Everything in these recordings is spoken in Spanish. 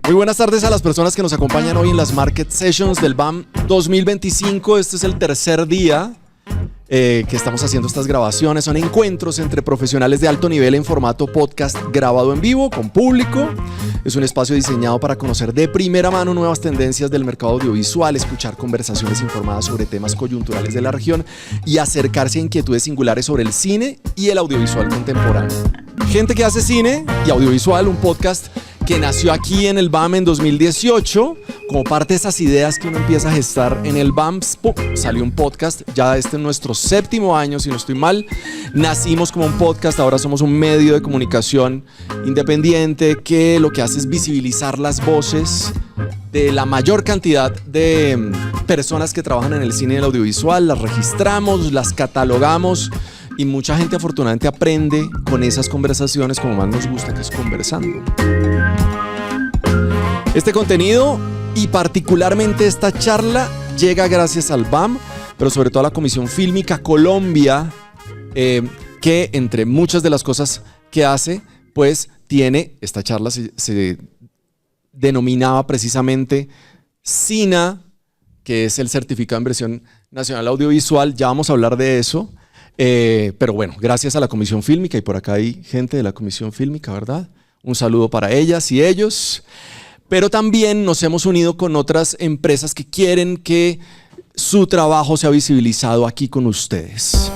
Muy buenas tardes a las personas que nos acompañan hoy en las Market Sessions del BAM 2025. Este es el tercer día que estamos haciendo estas grabaciones. Son encuentros entre profesionales de alto nivel en formato podcast grabado en vivo, con público. Es un espacio diseñado para conocer de primera mano nuevas tendencias del mercado audiovisual, escuchar conversaciones informadas sobre temas coyunturales de la región y acercarse a inquietudes singulares sobre el cine y el audiovisual contemporáneo. Gente que hace cine y audiovisual, un podcast que nació aquí en el BAM en 2018, como parte de esas ideas que uno empieza a gestar en el BAM. ¡Pum! Salió un podcast, ya este es nuestro 7º año, si no estoy mal. Nacimos como un podcast, ahora somos un medio de comunicación independiente que lo que hace es visibilizar las voces de la mayor cantidad de personas que trabajan en el cine y el audiovisual. Las registramos, las catalogamos y mucha gente afortunadamente aprende con esas conversaciones, como más nos gusta, que es conversando. Este contenido y particularmente esta charla llega gracias al BAM, pero sobre todo a la Comisión Fílmica Colombia, que entre muchas de las cosas que hace, pues tiene, esta charla se denominaba precisamente SINA, que es el Certificado de Inversión Nacional Audiovisual. Ya vamos a hablar de eso. Pero bueno, gracias a la Comisión Fílmica, y por acá hay gente de la Comisión Fílmica, ¿verdad? Un saludo para ellas y ellos. Pero también nos hemos unido con otras empresas que quieren que su trabajo sea visibilizado aquí con ustedes.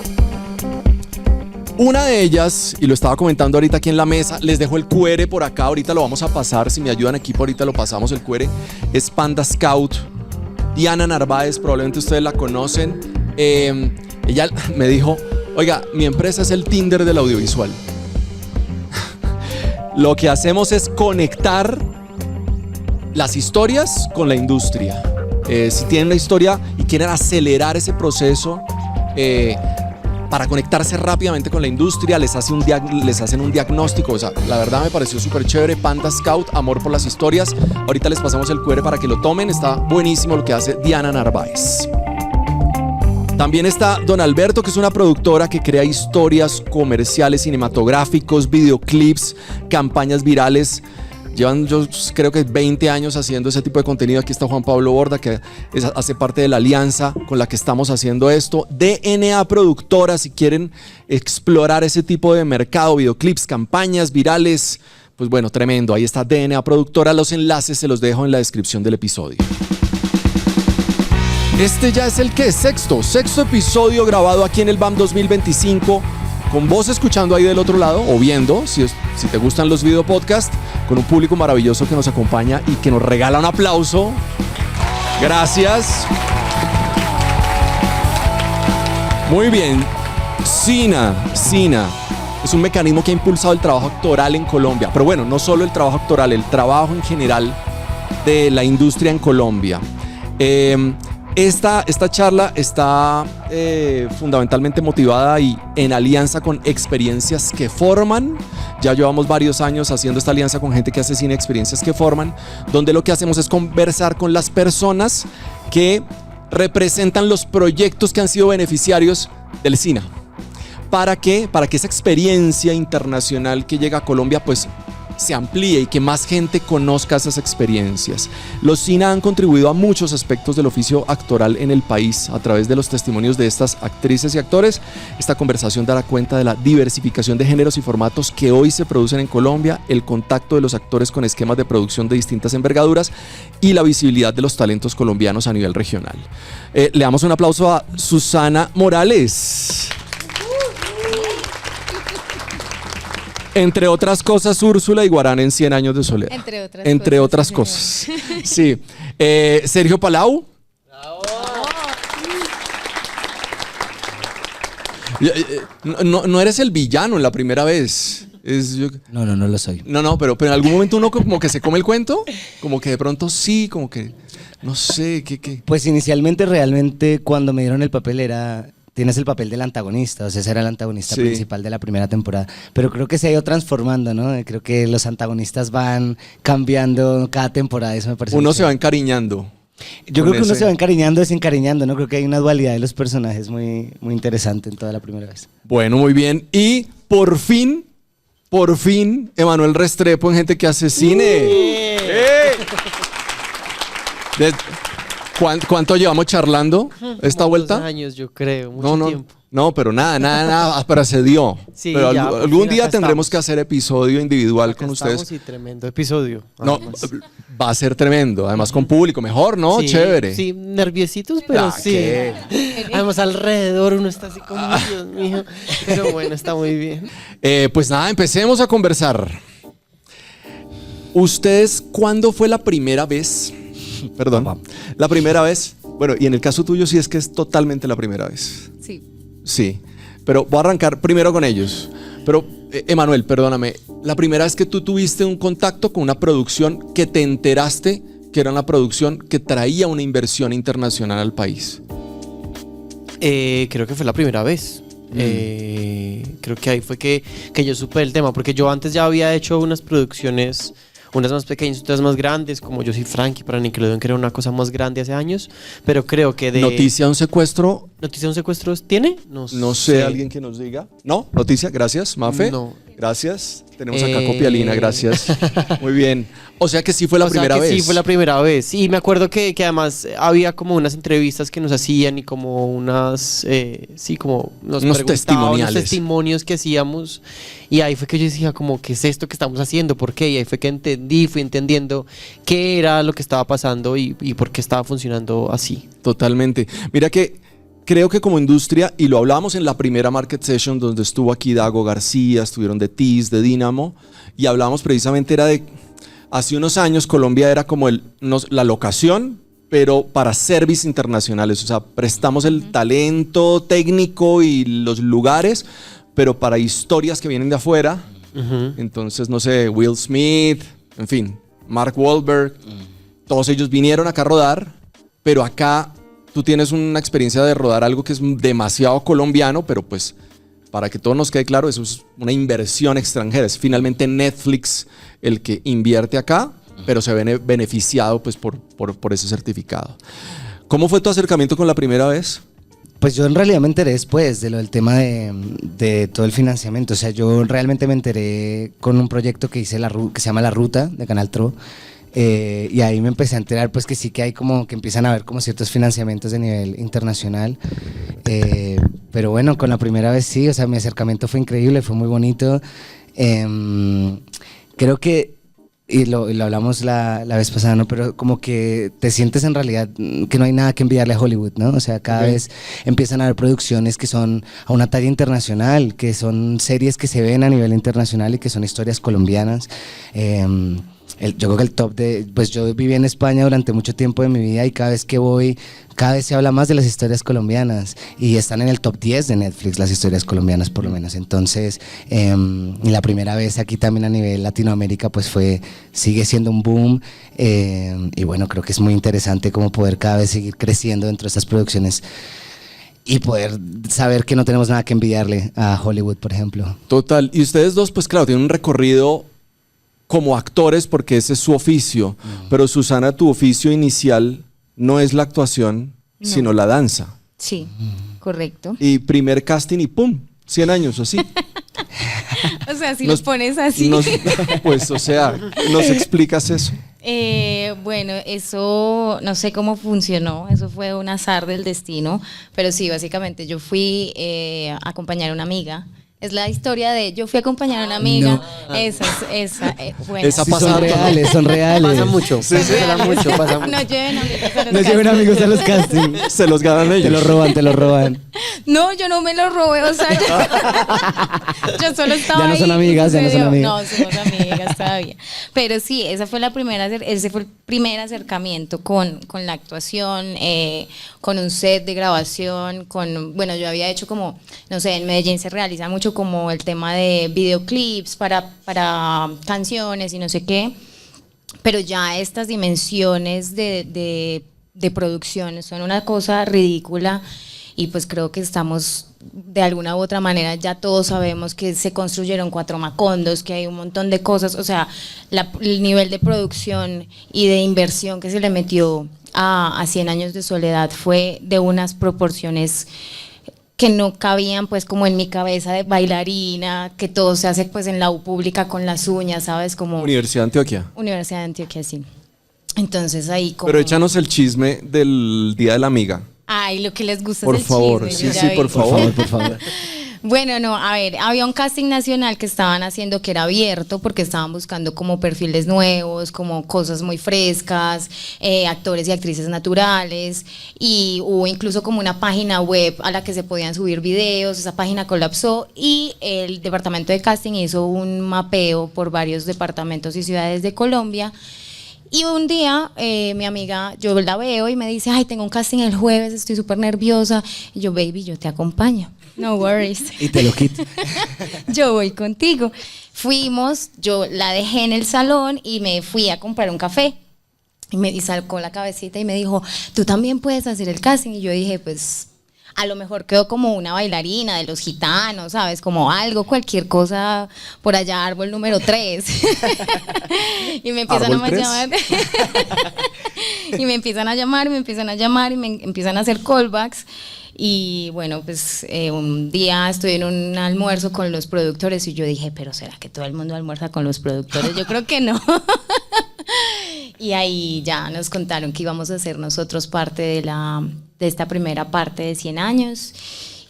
Una de ellas, y lo estaba comentando ahorita aquí en la mesa, les dejo el QR por acá, ahorita lo vamos a pasar, si me ayudan equipo, ahorita lo pasamos el QR, es Panda Scout. Diana Narváez, probablemente ustedes la conocen. Ella me dijo, oiga, mi empresa es el Tinder del audiovisual. Lo que hacemos es conectar las historias con la industria. Si tienen la historia y quieren acelerar ese proceso para conectarse rápidamente con la industria, les hacen un diagnóstico. O sea, la verdad me pareció súper chévere. Panda Scout, amor por las historias. Ahorita les pasamos el QR para que lo tomen. Está buenísimo lo que hace Diana Narváez. También está Don Alberto, que es una productora que crea historias comerciales, cinematográficos, videoclips, campañas virales. Llevan, yo creo que 20 años haciendo ese tipo de contenido. Aquí está Juan Pablo Borda, que hace parte de la alianza con la que estamos haciendo esto. DNA Productora, si quieren explorar ese tipo de mercado, videoclips, campañas virales, pues bueno, tremendo. Ahí está DNA Productora. Los enlaces se los dejo en la descripción del episodio. Este ya es el sexto episodio grabado aquí en el BAM 2025, con vos escuchando ahí del otro lado o viendo, si te gustan los video podcasts, con un público maravilloso que nos acompaña y que nos regala un aplauso. Gracias. Muy bien. SINA es un mecanismo que ha impulsado el trabajo actoral en Colombia, pero bueno, no solo el trabajo actoral, el trabajo en general de la industria en Colombia. Esta charla está fundamentalmente motivada y en alianza con Experiencias que Forman. Ya llevamos varios años haciendo esta alianza con gente que hace cine, Experiencias que Forman, donde lo que hacemos es conversar con las personas que representan los proyectos que han sido beneficiarios del SINA. ¿Para qué? Para que esa experiencia internacional que llega a Colombia pues se amplíe y que más gente conozca esas experiencias. Los SINA han contribuido a muchos aspectos del oficio actoral en el país a través de los testimonios de estas actrices y actores. Esta conversación dará cuenta de la diversificación de géneros y formatos que hoy se producen en Colombia, el contacto de los actores con esquemas de producción de distintas envergaduras y la visibilidad de los talentos colombianos a nivel regional. Le damos un aplauso a Susana Morales. Entre otras cosas, Úrsula Iguarán en 100 años de soledad. Entre otras cosas. Sí. Sergio Palau. No eres el villano en la primera vez. No lo soy. No, pero en algún momento uno como que se come el cuento, como que de pronto sí, como que no sé, ¿qué? Pues inicialmente realmente cuando me dieron el papel tienes el papel del antagonista, o sea, ese era el antagonista principal de la primera temporada, pero creo que se ha ido transformando, ¿no? Creo que los antagonistas van cambiando cada temporada, eso me parece. Uno se va encariñando. Yo creo que uno se va encariñando, desencariñando, ¿no? Creo que hay una dualidad de los personajes muy, muy interesante en toda la primera vez. Bueno, muy bien. Y por fin Por fin, Emanuel Restrepo en Gente que hace cine. De- ¿Cuánto llevamos charlando esta Como vuelta? 2 años, yo creo, mucho tiempo. No, pero nada, pero se dio. Sí, pero ya, por algún fin día acá tendremos estamos. que hacer episodio individual Acá con estamos, ustedes. sí, tremendo episodio. No, además. va a ser tremendo, además con público, mejor, ¿no? Sí, Chévere. Sí, nerviositos, pero Ah, sí. ¿qué? Además, alrededor uno está así como, Dios mío. Pero bueno, está muy bien. Pues nada, empecemos a conversar. ¿Ustedes cuándo fue la primera vez? Perdón. La primera vez. Bueno, y en el caso tuyo sí es que es totalmente la primera vez. Sí. Sí. Pero voy a arrancar primero con ellos. Pero, Emanuel, perdóname. La primera vez que tú tuviste un contacto con una producción que te enteraste que era una producción que traía una inversión internacional al país. Creo que fue la primera vez. Creo que ahí fue que yo supe el tema, porque yo antes ya había hecho unas producciones, unas más pequeñas, otras más grandes, como Yo soy Frankie para Nickelodeon, que era una cosa más grande hace años, pero creo que de... Noticia de un secuestro. ¿Noticia de un secuestro tiene? No sé, alguien que nos diga. ¿No? ¿Noticia? Gracias, Mafe. No. Gracias. Tenemos acá copialina, gracias. Muy bien. O sea que sí fue la primera vez. Sí, fue la primera vez. Y me acuerdo que además había como unas entrevistas que nos hacían y como unas, sí, como nos Unos preguntaban, testimoniales. unos testimonios que hacíamos. Y ahí fue que yo decía como, ¿qué es esto que estamos haciendo? ¿Por qué? Y ahí fue que fui entendiendo qué era lo que estaba pasando y por qué estaba funcionando así. Totalmente. Mira que creo que como industria, y lo hablábamos en la primera Market Session donde estuvo aquí Dago García, estuvieron de TIS, de Dynamo, y hablábamos precisamente era de, hace unos años Colombia era como la locación, pero para service internacionales, o sea, prestamos el talento técnico y los lugares, pero para historias que vienen de afuera. Entonces, no sé, Will Smith, en fin, Mark Wahlberg, todos ellos vinieron acá a rodar, pero acá tú tienes una experiencia de rodar algo que es demasiado colombiano, pero pues para que todo nos quede claro, eso es una inversión extranjera. Es finalmente Netflix el que invierte acá, pero se ve beneficiado pues por ese certificado. ¿Cómo fue tu acercamiento con la primera vez? Pues yo en realidad me enteré después de lo del tema de todo el financiamiento. O sea, yo realmente me enteré con un proyecto que hice que se llama La Ruta de Canal Tro. Y ahí me empecé a enterar pues que sí que hay como que empiezan a haber como ciertos financiamientos de nivel internacional, pero bueno, con la primera vez sí, o sea, mi acercamiento fue increíble, fue muy bonito. Creo que y lo hablamos la vez pasada, ¿no? Pero como que te sientes en realidad que no hay nada que enviarle a Hollywood, ¿no? O sea, cada vez empiezan a haber producciones que son a una talla internacional, que son series que se ven a nivel internacional y que son historias colombianas. Yo creo que el top pues yo viví en España durante mucho tiempo de mi vida y cada vez que voy, cada vez se habla más de las historias colombianas y están en el top 10 de Netflix las historias colombianas por lo menos. Entonces, y la primera vez aquí también a nivel Latinoamérica pues sigue siendo un boom, y bueno, creo que es muy interesante como poder cada vez seguir creciendo dentro de estas producciones y poder saber que no tenemos nada que envidiarle a Hollywood, por ejemplo. Total. Y ustedes dos pues claro, tienen un recorrido como actores porque ese es su oficio, pero Susana, tu oficio inicial no es la actuación, sino la danza. Sí, correcto. Y primer casting y ¡pum! 100 años, así. O sea, si los pones así. Pues, o sea, ¿nos explicas eso? Bueno, eso no sé cómo funcionó, eso fue un azar del destino, pero sí, básicamente yo fui a acompañar a una amiga. Es la historia de yo fui a acompañar a una amiga. No. Esa. Bueno. Esa Sí, pasa son harto, ¿no? reales, son reales. Pasa mucho, pasa mucho. No lleven amigos a los No lleven castings. amigos a los castings. Se los ganan ellos. Te lo roban. No, yo no me lo robé, o sea, yo solo estaba Ya no son ahí, amigas, ya no son sucedió. amigas. No, somos amigas todavía. Pero sí, ese fue el primer acercamiento con la actuación, con un set de grabación, bueno, yo había hecho como, no sé, en Medellín se realiza mucho como el tema de videoclips para canciones y no sé qué, pero ya estas dimensiones de producción son una cosa ridícula. Y pues creo que estamos, de alguna u otra manera, ya todos sabemos que se construyeron 4 Macondos, que hay un montón de cosas, o sea, el nivel de producción y de inversión que se le metió a 100 años de soledad fue de unas proporciones que no cabían pues como en mi cabeza de bailarina, que todo se hace pues en la U pública con las uñas, ¿sabes? Como Universidad de Antioquia. Universidad de Antioquia, sí. Entonces ahí como... Pero échanos el chisme del Día de la Amiga. Ay, lo que les gusta Por es el favor, chisme, yo sí, ya sí, por vi. favor. Por favor. Bueno, no, a ver, había un casting nacional que estaban haciendo que era abierto porque estaban buscando como perfiles nuevos, como cosas muy frescas, actores y actrices naturales, y hubo incluso como una página web a la que se podían subir videos. Esa página colapsó y el departamento de casting hizo un mapeo por varios departamentos y ciudades de Colombia. Y un día mi amiga, yo la veo y me dice, ay, tengo un casting el jueves, estoy súper nerviosa. Y yo, baby, yo te acompaño, no worries. Y te lo quito. Yo voy contigo. Fuimos, yo la dejé en el salón y me fui a comprar un café. Y sacó la cabecita y me dijo, tú también puedes hacer el casting. Y yo dije, pues... a lo mejor quedó como una bailarina de los gitanos, ¿sabes? Como algo, cualquier cosa por allá, árbol número 3. Y me empiezan ¿Árbol a 3? llamar. Y me empiezan a llamar y me empiezan a hacer callbacks. Y bueno, pues un día estoy en un almuerzo con los productores y yo dije, pero ¿será que todo el mundo almuerza con los productores? Yo creo que no. Y ahí ya nos contaron que íbamos a ser nosotros parte de esta primera parte de 100 años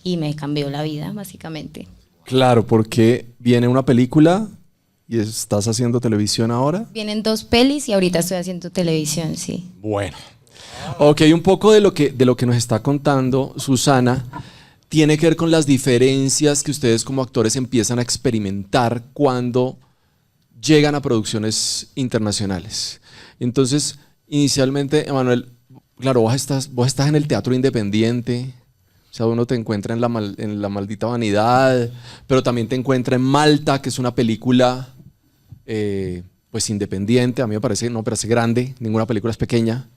y me cambió la vida, básicamente. Claro, porque viene una película y estás haciendo televisión ahora. Vienen 2 pelis y ahorita estoy haciendo televisión, sí. Bueno. Ok, un poco de lo que nos está contando Susana tiene que ver con las diferencias que ustedes como actores empiezan a experimentar cuando llegan a producciones internacionales. Entonces, inicialmente, Emanuel, claro, vos estás en el teatro independiente, o sea, uno te encuentra en la maldita vanidad, pero también te encuentra en Malta, que es una película pues independiente, a mí me parece grande, ninguna película es pequeña,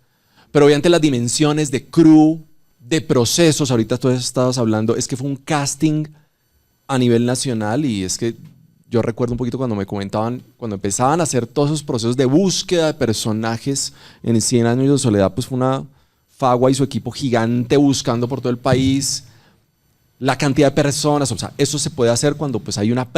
pero obviamente las dimensiones de crew, de procesos, ahorita tú estabas hablando, es que fue un casting a nivel nacional y es que yo recuerdo un poquito cuando me comentaban, cuando empezaban a hacer todos esos procesos de búsqueda de personajes en 100 años de soledad, pues fue una Fagua y su equipo gigante buscando por todo el país, la cantidad de personas, o sea, eso se puede hacer cuando pues hay una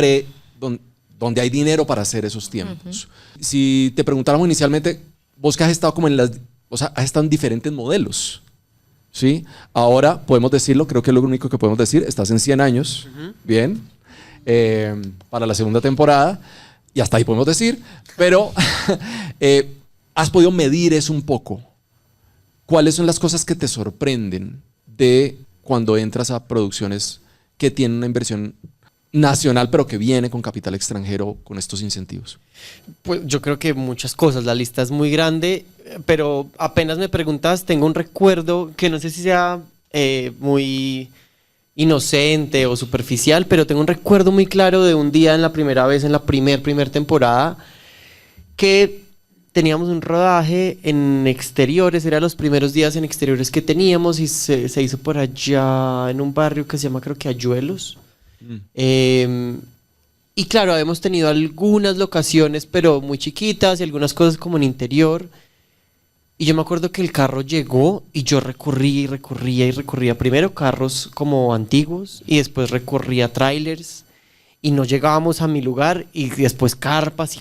donde hay dinero para hacer esos tiempos. Si te preguntáramos inicialmente, vos que has estado como has estado en diferentes modelos, ¿sí? Ahora podemos decirlo, creo que es lo único que podemos decir, estás en 100 años, bien, para la segunda temporada, y hasta ahí podemos decir, pero has podido medir eso un poco. ¿Cuáles son las cosas que te sorprenden de cuando entras a producciones que tienen una inversión nacional, pero que viene con capital extranjero con estos incentivos? Pues yo creo que muchas cosas, la lista es muy grande, pero apenas me preguntas, tengo un recuerdo que no sé si sea muy inocente o superficial, pero tengo un recuerdo muy claro de un día en la primera vez, en la primer temporada, que teníamos un rodaje en exteriores, eran los primeros días en exteriores que teníamos y se hizo por allá en un barrio que se llama creo que Ayuelos. Y claro, habíamos tenido algunas locaciones pero muy chiquitas y algunas cosas como en interior. Y yo me acuerdo que el carro llegó y yo recorría primero carros como antiguos y después recorría trailers y no llegábamos a mi lugar y después carpas y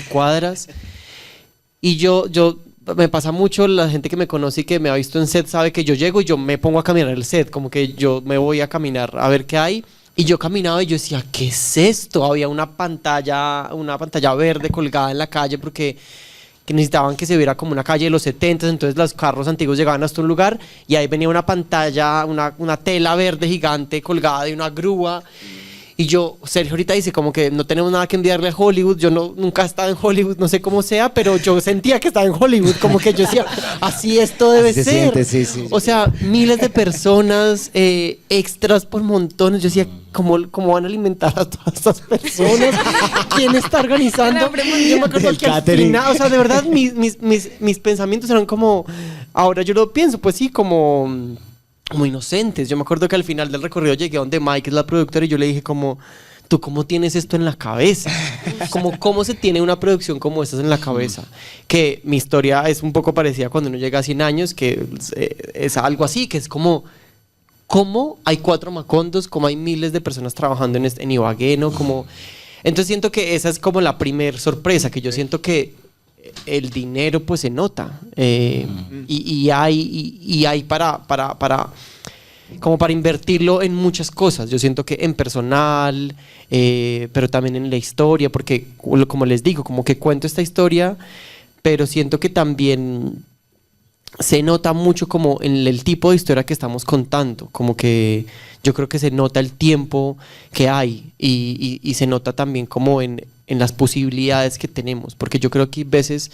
cuadras. Y yo me pasa mucho, la gente que me conoce y que me ha visto en set sabe que yo llego y yo me pongo a caminar el set, como que yo me voy a caminar a ver qué hay. Y yo caminaba y yo decía, ¿qué es esto? Había una pantalla verde colgada en la calle porque que necesitaban que se viera como una calle de los 70, entonces los carros antiguos llegaban hasta un lugar y ahí venía una pantalla, una tela verde gigante colgada de una grúa. Y yo, Sergio ahorita dice como que no tenemos nada que enviarle a Hollywood, yo nunca he estado en Hollywood, no sé cómo sea, pero yo sentía que estaba en Hollywood, como que yo decía, así esto debe Así se ser. siente, sí. O sea, miles de personas, extras por montones, yo decía, ¿cómo van a alimentar a todas estas personas? ¿Quién está organizando? Yo me acuerdo El que al catering. final, o sea, de verdad, mis pensamientos eran como, ahora yo lo pienso, pues sí, como inocentes. Yo me acuerdo que al final del recorrido llegué a donde Mike, que es la productora, y yo le dije como, ¿tú cómo tienes esto en la cabeza? ¿Cómo se tiene una producción como esta en la cabeza? Que mi historia es un poco parecida cuando uno llega a 100 años, que es algo así, que es como, cómo hay 4 Macondos, cómo hay miles de personas trabajando en Ibagué, ¿no? Como, entonces siento que esa es como la primer sorpresa, que yo siento que el dinero pues se nota y hay como para invertirlo en muchas cosas. Yo siento que en personal, pero también en la historia, porque como les digo, como que cuento esta historia, pero siento que también se nota mucho como en el tipo de historia que estamos contando, como que yo creo que se nota el tiempo que hay y se nota también como en las posibilidades que tenemos, porque yo creo que hay veces,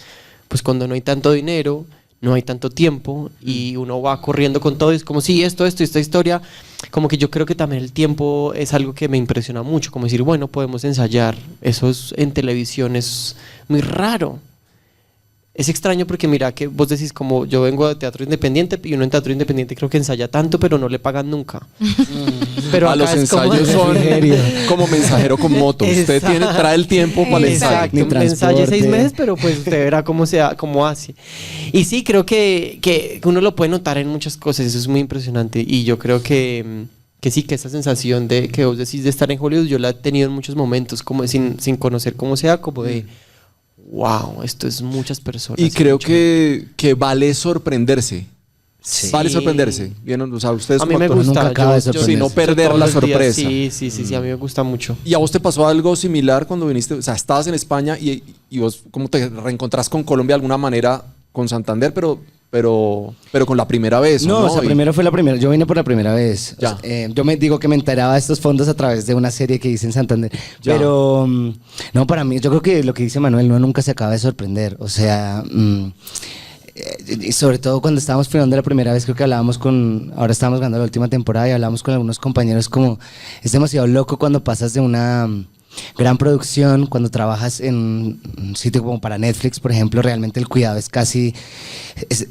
pues cuando no hay tanto dinero, no hay tanto tiempo y uno va corriendo con todo y es como sí, esto y esta historia, como que yo creo que también el tiempo es algo que me impresiona mucho, como decir, bueno, podemos ensayar, en televisión es muy raro. Es extraño porque mira que vos decís como yo vengo de teatro independiente y uno en teatro independiente creo que ensaya tanto pero no le pagan nunca. Pero a los ensayos son como mensajero con moto. Usted trae el tiempo para el ensayo. Exacto, ensaye 6 meses pero pues usted verá cómo hace. Y sí, creo que uno lo puede notar en muchas cosas, eso es muy impresionante y yo creo que sí, que esa sensación de que vos decís de estar en Hollywood yo la he tenido en muchos momentos como sin conocer cómo sea, como de wow, esto es muchas personas. Y creo que vale sorprenderse. Sí. Vale sorprenderse. ¿Vieron? O sea, ustedes a mí me gusta. Nunca acaba de sorprenderse. Si no perder la sorpresa. Sí, a mí me gusta mucho. ¿Y a vos te pasó algo similar cuando viniste? O sea, estabas en España y vos, ¿cómo te reencontrás con Colombia de alguna manera, con Santander, pero con la primera vez? No, ¿no? o sea, primero fue la primera. Yo vine por la primera vez. Ya. O sea, yo me digo que me enteraba de estos fondos a través de una serie que hice en Santander. Ya. Pero, no, para mí, yo creo que lo que dice Manuel, no nunca se acaba de sorprender. O sea, y sobre todo cuando estábamos filmando la primera vez, creo que hablábamos ahora estábamos ganando la última temporada y hablábamos con algunos compañeros como, es demasiado loco cuando pasas de una gran producción, cuando trabajas en un sitio como para Netflix, por ejemplo, realmente el cuidado es casi, es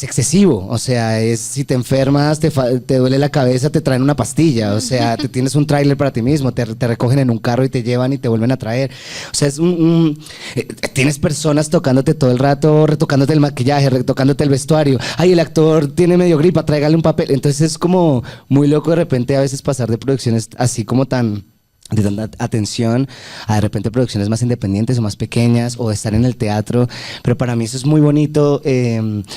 excesivo, o sea, si te enfermas, te duele la cabeza, te traen una pastilla, o sea, te tienes un tráiler para ti mismo, te recogen en un carro y te llevan y te vuelven a traer, o sea, tienes personas tocándote todo el rato, retocándote el maquillaje, retocándote el vestuario, ay, el actor tiene medio gripa, tráigale un papel, entonces es como muy loco de repente a veces pasar de producciones así como de tanta atención a de repente producciones más independientes o más pequeñas o estar en el teatro, pero para mí eso es muy bonito,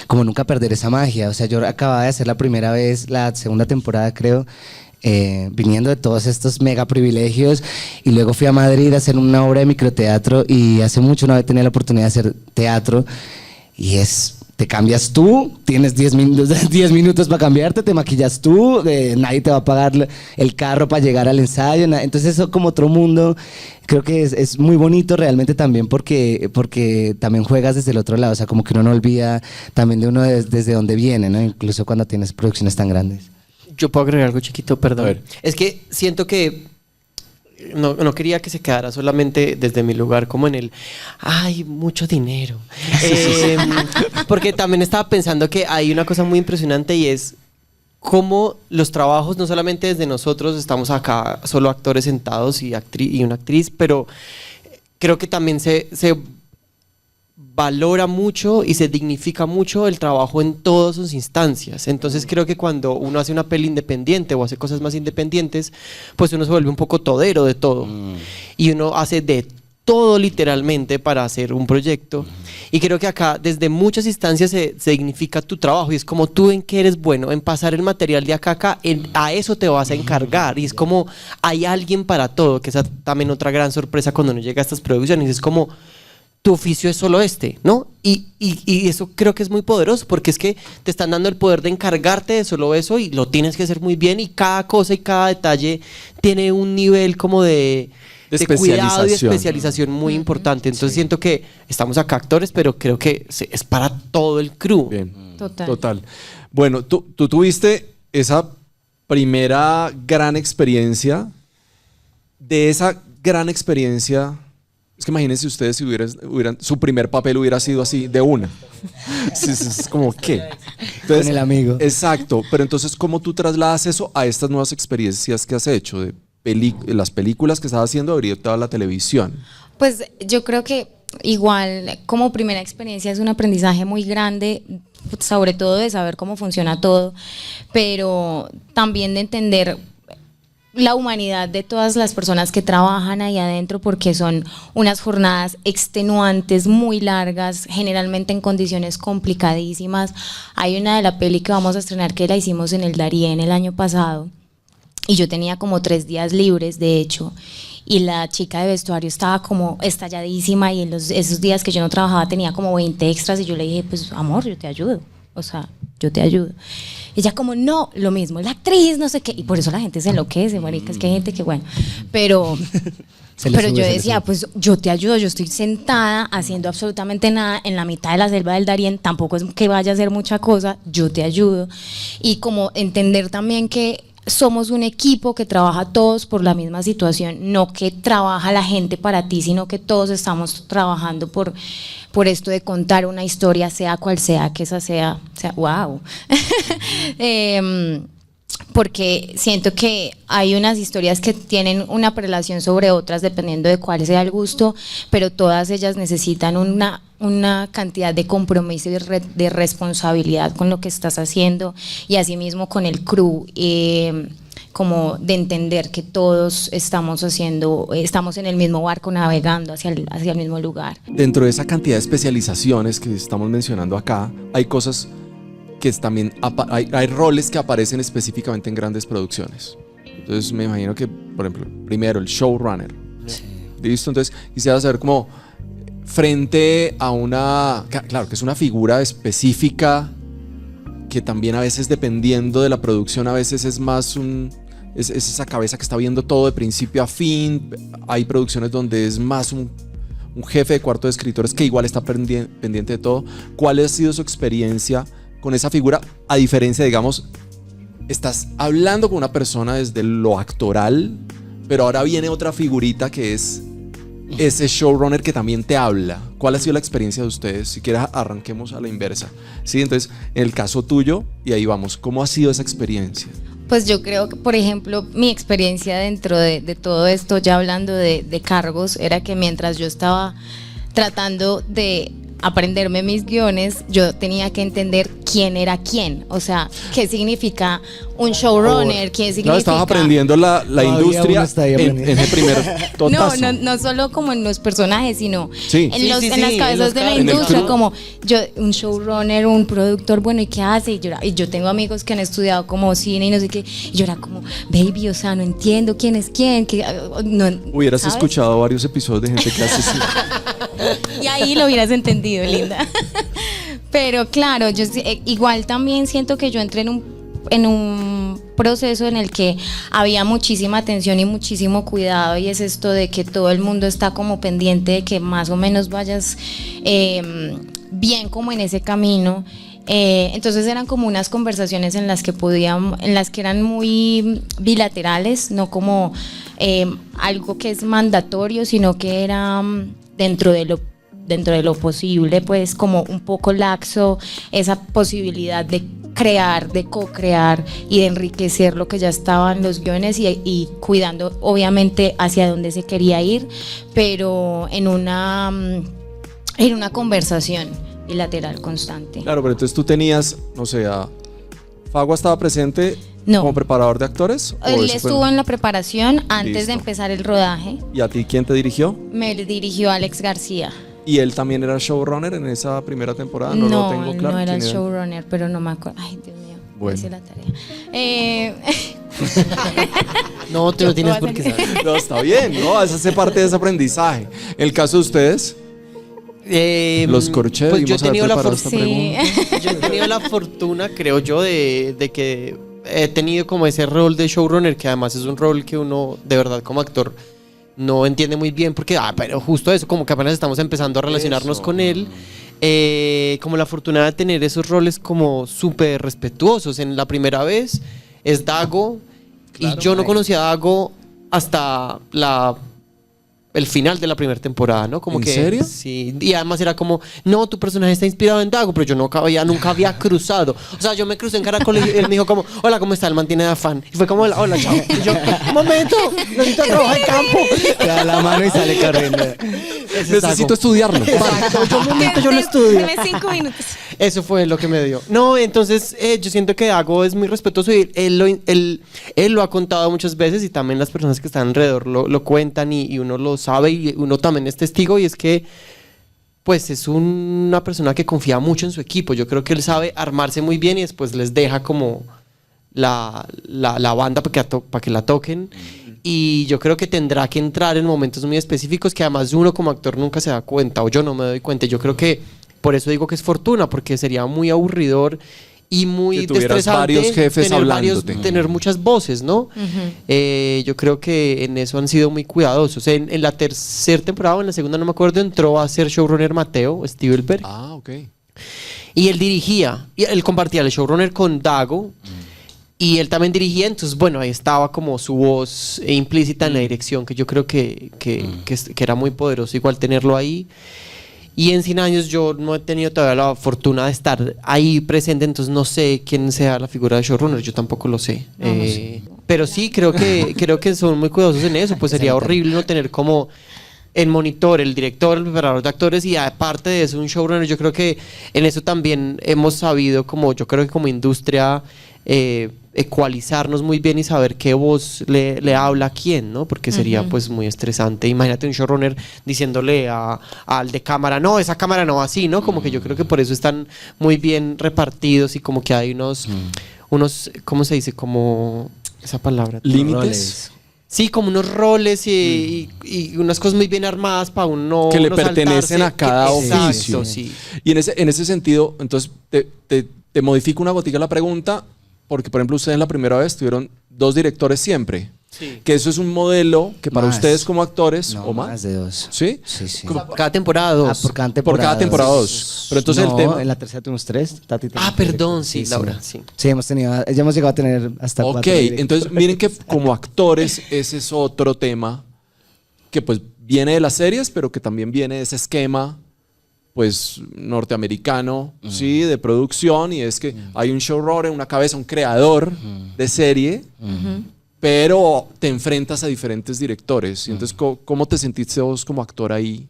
como nunca perder esa magia. O sea, yo acababa de hacer la primera vez la segunda temporada, creo, viniendo de todos estos mega privilegios y luego fui a Madrid a hacer una obra de microteatro y hace mucho no había tenido la oportunidad de hacer teatro y te cambias tú, tienes 10 minutos para cambiarte, te maquillas tú, nadie te va a pagar el carro para llegar al ensayo, entonces eso como otro mundo, creo que es muy bonito realmente también porque también juegas desde el otro lado, o sea, como que uno no olvida también de uno desde donde viene, ¿no? Incluso cuando tienes producciones tan grandes. Yo puedo agregar algo chiquito, perdón. A ver. Es que siento que no quería que se quedara solamente desde mi lugar como en el ay, mucho dinero, porque también estaba pensando que hay una cosa muy impresionante y es cómo los trabajos, no solamente desde nosotros estamos acá solo actores sentados y una actriz, pero creo que también se valora mucho y se dignifica mucho el trabajo en todas sus instancias. Entonces creo que cuando uno hace una peli independiente o hace cosas más independientes, pues uno se vuelve un poco todero de todo. Y uno hace de todo literalmente para hacer un proyecto. Y creo que acá desde muchas instancias se dignifica tu trabajo y es como tú en qué eres bueno, en pasar el material de acá a acá, a eso te vas a encargar. Y es como hay alguien para todo, que es también otra gran sorpresa cuando uno llega a estas producciones. Es como tu oficio es solo ¿no? Y eso creo que es muy poderoso porque es que te están dando el poder de encargarte de solo eso y lo tienes que hacer muy bien y cada cosa y cada detalle tiene un nivel como de cuidado y especialización muy importante. Entonces siento que estamos acá actores, pero creo que es para todo el crew. Bien. Total. Bueno, tú tuviste esa primera gran experiencia. De esa gran experiencia, es que imagínense ustedes si su primer papel hubiera sido así, de una. Es como, ¿qué? Entonces, con el amigo. Exacto, pero entonces, ¿cómo tú trasladas eso a estas nuevas experiencias que has hecho? De las películas que estás haciendo, ahorita a la televisión. Pues yo creo que igual como primera experiencia es un aprendizaje muy grande sobre todo de saber cómo funciona todo, pero también de entender la humanidad de todas las personas que trabajan ahí adentro, porque son unas jornadas extenuantes, muy largas, generalmente en condiciones complicadísimas. Hay una de la peli que vamos a estrenar que la hicimos en el Darién el año pasado, y yo tenía como 3 días libres, de hecho, y la chica de vestuario estaba como estalladísima, y en esos días que yo no trabajaba tenía como 20 extras, y yo le dije, pues amor, yo te ayudo, o sea, yo te ayudo. Ella como, no, lo mismo, la actriz, no sé qué, y por eso la gente se enloquece, marica, es que hay gente que, bueno, pero yo decía, pues yo te ayudo, yo estoy sentada haciendo absolutamente nada en la mitad de la selva del Darién, tampoco es que vaya a hacer mucha cosa, yo te ayudo, y como entender también que somos un equipo que trabaja todos por la misma situación, no que trabaja la gente para ti, sino que todos estamos trabajando por esto de contar una historia, sea cual sea, que esa sea wow. Porque siento que hay unas historias que tienen una prelación sobre otras dependiendo de cuál sea el gusto, pero todas ellas necesitan una cantidad de compromiso y de responsabilidad con lo que estás haciendo, y asimismo con el crew, como de entender que todos estamos en el mismo barco navegando hacia el mismo lugar. Dentro de esa cantidad de especializaciones que estamos mencionando acá, hay cosas que también hay roles que aparecen específicamente en grandes producciones. Entonces me imagino que, por ejemplo, primero el showrunner. Sí. ¿Listo? Entonces quisiera saber cómo frente a claro, que es una figura específica que también a veces, dependiendo de la producción, a veces es más es esa cabeza que está viendo todo de principio a fin. Hay producciones donde es más un jefe de cuarto de escritores que igual está pendiente de todo. ¿Cuál ha sido su experiencia con esa figura? A diferencia, digamos, estás hablando con una persona desde lo actoral, pero ahora viene otra figurita que es ese showrunner que también te habla. ¿Cuál ha sido la experiencia de ustedes? Si quieres, arranquemos a la inversa. Sí, entonces, en el caso tuyo, y ahí vamos, ¿cómo ha sido esa experiencia? Pues yo creo que, por ejemplo, mi experiencia dentro de todo esto, ya hablando de cargos, era que mientras yo estaba tratando de aprenderme mis guiones, yo tenía que entender quién era quién, o sea, qué significa un showrunner, qué significa... No, estabas aprendiendo la industria en el primer totazo. No solo como en los personajes, sino sí. en las cabezas de la industria, como un showrunner, un productor, bueno, ¿y qué hace? Y yo tengo amigos que han estudiado como cine y no sé qué, y yo era como, baby, o sea, no entiendo quién es quién, hubieras ¿sabes? Escuchado varios episodios de gente que hace cine. Y ahí lo hubieras entendido, linda. Pero claro, yo igual también siento que yo entré en un proceso en el que había muchísima atención y muchísimo cuidado, y es esto de que todo el mundo está como pendiente de que más o menos vayas bien como en ese camino. Entonces eran como unas conversaciones en las que eran muy bilaterales, no como algo que es mandatorio, sino que era dentro de lo posible, pues como un poco laxo, esa posibilidad de crear, de co-crear y de enriquecer lo que ya estaban los guiones, y cuidando obviamente hacia dónde se quería ir, pero en una conversación bilateral constante. Claro, pero entonces tú tenías, no sé, ¿Fagua estaba presente como preparador de actores? Él estuvo en la preparación antes Listo. de empezar el rodaje. ¿Y a ti quién te dirigió? Me dirigió Alex García. ¿Y él también era showrunner en esa primera temporada? No lo tengo claro. No era el showrunner, pero no me acuerdo. Ay, Dios mío, bueno. hice la tarea. No, te lo tienes por qué saber. No, está bien, ¿no? Esa hace parte de ese aprendizaje. ¿En el caso de ustedes? Los corchés. Pues yo he tenido Yo he tenido la fortuna, creo yo, de que he tenido como ese rol de showrunner, que además es un rol que uno de verdad como actor no entiende muy bien, porque pero justo eso, como que apenas estamos empezando a relacionarnos con él, como la fortuna de tener esos roles como súper respetuosos. En la primera vez es Dago, claro, y yo no conocía a Dago hasta el final de la primera temporada, ¿no? Como ¿En que, serio? Sí, y además era como, no, tu personaje está inspirado en Dago, pero yo nunca había cruzado. O sea, yo me crucé en Caracol y él me dijo como, hola, ¿cómo está? Él mantiene de afán. Y fue como, hola, chao. Y yo, un momento, necesito trabajar en campo. Le da la mano y sale corriendo. Necesito estudiarlo. Exacto, yo un momento yo lo estudio. Deme 5 minutos. Eso fue lo que me dio. No, entonces yo siento que Dago es muy respetuoso y él lo ha contado muchas veces y también las personas que están alrededor lo cuentan y uno lo sabe y uno también es testigo y es que pues es una persona que confía mucho en su equipo. Yo creo que él sabe armarse muy bien y después les deja como la banda para que la toquen. Y yo creo que tendrá que entrar en momentos muy específicos que además uno como actor nunca se da cuenta o yo no me doy cuenta. Yo creo que por eso digo que es fortuna, porque sería muy aburridor y muy que tuvieras estresante varios jefes hablándote. tener muchas voces, ¿no? Yo creo que en eso han sido muy cuidadosos. En la tercera temporada o en la segunda, no me acuerdo, entró a ser showrunner Mateo Stivelberg. Ah, ok. Y él dirigía, y él compartía el showrunner con Dago. Y él también dirigía, entonces bueno, ahí estaba como su voz implícita en la dirección, que yo creo que era muy poderoso igual tenerlo ahí. Y en 100 años yo no he tenido todavía la fortuna de estar ahí presente, entonces no sé quién sea la figura de showrunner, yo tampoco lo sé. Pero sí, creo que son muy cuidadosos en eso, pues sería horrible no tener como el monitor, el director, el preparador de actores y aparte de eso un showrunner. Yo creo que en eso también hemos sabido como, yo creo que como industria ecualizarnos muy bien y saber qué voz le habla a quién, ¿no? Porque sería pues muy estresante. Imagínate un showrunner diciéndole al de cámara, no, esa cámara no va así, ¿no? Como que yo creo que por eso están muy bien repartidos y como que hay unos, ¿cómo se dice? Como esa palabra. Límites. Sí, como unos roles y unas cosas muy bien armadas para uno que le no pertenecen saltarse. a cada oficio. Exacto, sí. Y en ese sentido, entonces, te modifico una gotica la pregunta, porque, por ejemplo, ustedes la primera vez tuvieron 2 directores siempre. Sí. Que eso es un modelo que para Más. ustedes como actores, No, o más. más de 2. ¿Sí? Sí, sí. Cada temporada 2. Por cada Por temporada. cada temporada 2. Pero entonces No, el tema... en la tercera tuvimos 3. Tati Ah, perdón, sí, Laura, sí. Sí, ya hemos llegado a tener hasta 4. Ok, entonces miren que como actores ese es otro tema que pues viene de las series, pero que también viene de ese esquema pues norteamericano, sí, de producción, y es que hay un showrunner, una cabeza, un creador de serie, pero te enfrentas a diferentes directores. Y entonces, ¿cómo te sentiste vos como actor ahí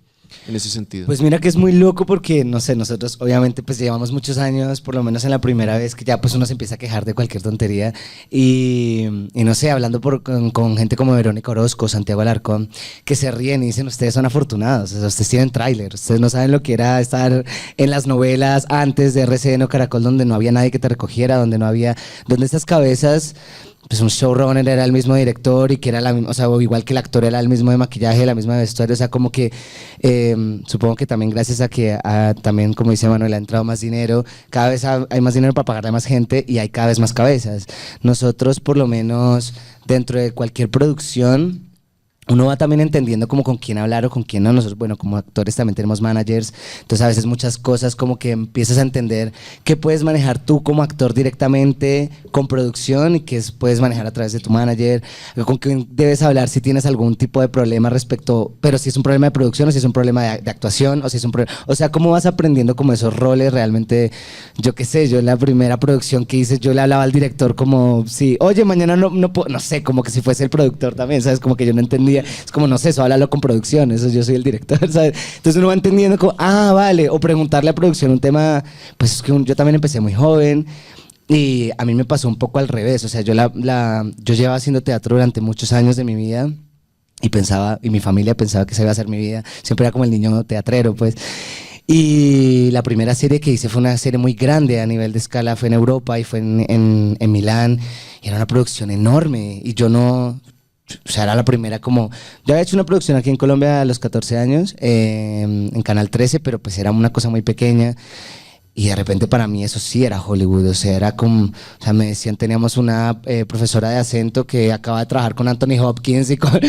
en ese sentido? Pues mira que es muy loco porque, no sé, nosotros obviamente pues llevamos muchos años, por lo menos en la primera vez que ya pues uno se empieza a quejar de cualquier tontería y no sé, hablando con gente como Verónica Orozco, Santiago Alarcón, que se ríen y dicen, ustedes son afortunados, o sea, ustedes tienen tráiler, ustedes no saben lo que era estar en las novelas antes de RCN o Caracol donde no había nadie que te recogiera, donde estas cabezas... Pues un showrunner era el mismo director y que era la misma, o sea, o igual que el actor era el mismo de maquillaje, la misma de vestuario, o sea, como que supongo que también gracias a que también, como dice Manuel, ha entrado más dinero, cada vez hay más dinero para pagarle a más gente y hay cada vez más cabezas. Nosotros, por lo menos, dentro de cualquier producción, uno va también entendiendo como con quién hablar o con quién no. Nosotros, bueno, como actores también tenemos managers, entonces a veces muchas cosas como que empiezas a entender qué puedes manejar tú como actor directamente con producción y qué puedes manejar a través de tu manager, con quién debes hablar si tienes algún tipo de problema respecto, pero si es un problema de producción o si es un problema de actuación o si es un problema, o sea, cómo vas aprendiendo como esos roles realmente. Yo qué sé, yo en la primera producción que hice, yo le hablaba al director como, sí, oye, mañana no puedo, no sé, como que si fuese el productor también, ¿sabes? Como que yo no entendía. Es como, no sé, eso háblalo con producción, eso yo soy el director, ¿sabes? Entonces uno va entendiendo como, vale, o preguntarle a producción un tema, pues es que yo también empecé muy joven y a mí me pasó un poco al revés, o sea, yo llevaba haciendo teatro durante muchos años de mi vida y mi familia pensaba que esa iba a ser mi vida, siempre era como el niño teatrero, pues. Y la primera serie que hice fue una serie muy grande a nivel de escala, fue en Europa y fue en Milán, y era una producción enorme y yo no... O sea, era la primera como... Yo había hecho una producción aquí en Colombia a los 14 años, en Canal 13, pero pues era una cosa muy pequeña. Y de repente para mí eso sí era Hollywood, o sea, era como... O sea, me decían, teníamos una profesora de acento que acaba de trabajar con Anthony Hopkins y con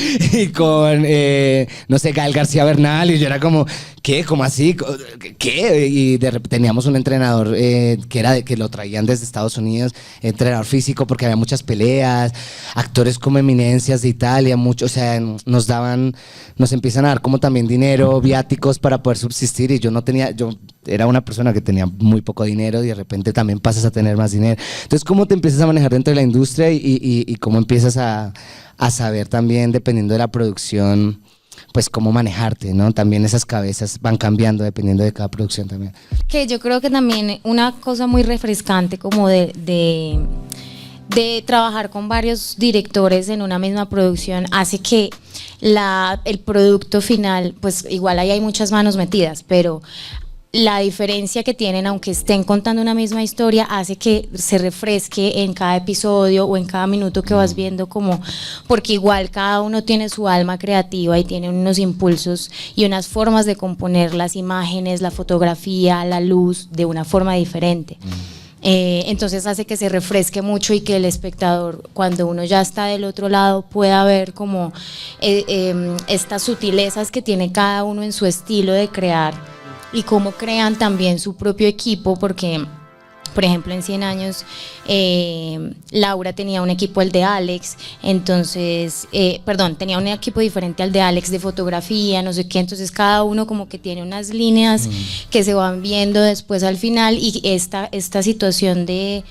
no sé, Gael García Bernal, y yo era como... ¿Qué? ¿Cómo así? ¿Qué? Y de repente teníamos un entrenador que lo traían desde Estados Unidos, entrenador físico porque había muchas peleas, actores como eminencias de Italia, mucho, o sea, nos empiezan a dar como también dinero, viáticos para poder subsistir y yo era una persona que tenía muy poco dinero y de repente también pasas a tener más dinero. Entonces, ¿cómo te empiezas a manejar dentro de la industria y cómo empiezas a saber también, dependiendo de la producción, pues cómo manejarte, ¿no? También esas cabezas van cambiando dependiendo de cada producción también. Que yo creo que también una cosa muy refrescante como de trabajar con varios directores en una misma producción hace que el producto final, pues igual ahí hay muchas manos metidas, pero la diferencia que tienen, aunque estén contando una misma historia, hace que se refresque en cada episodio o en cada minuto que vas viendo, como porque igual cada uno tiene su alma creativa y tiene unos impulsos y unas formas de componer las imágenes, la fotografía, la luz de una forma diferente. Entonces hace que se refresque mucho y que el espectador, cuando uno ya está del otro lado, pueda ver como estas sutilezas que tiene cada uno en su estilo de crear y cómo crean también su propio equipo, porque por ejemplo en 100 años Laura tenía un equipo, el de Alex, entonces, tenía un equipo diferente al de Alex de fotografía, no sé qué, entonces cada uno como que tiene unas líneas que se van viendo después al final, y esta situación de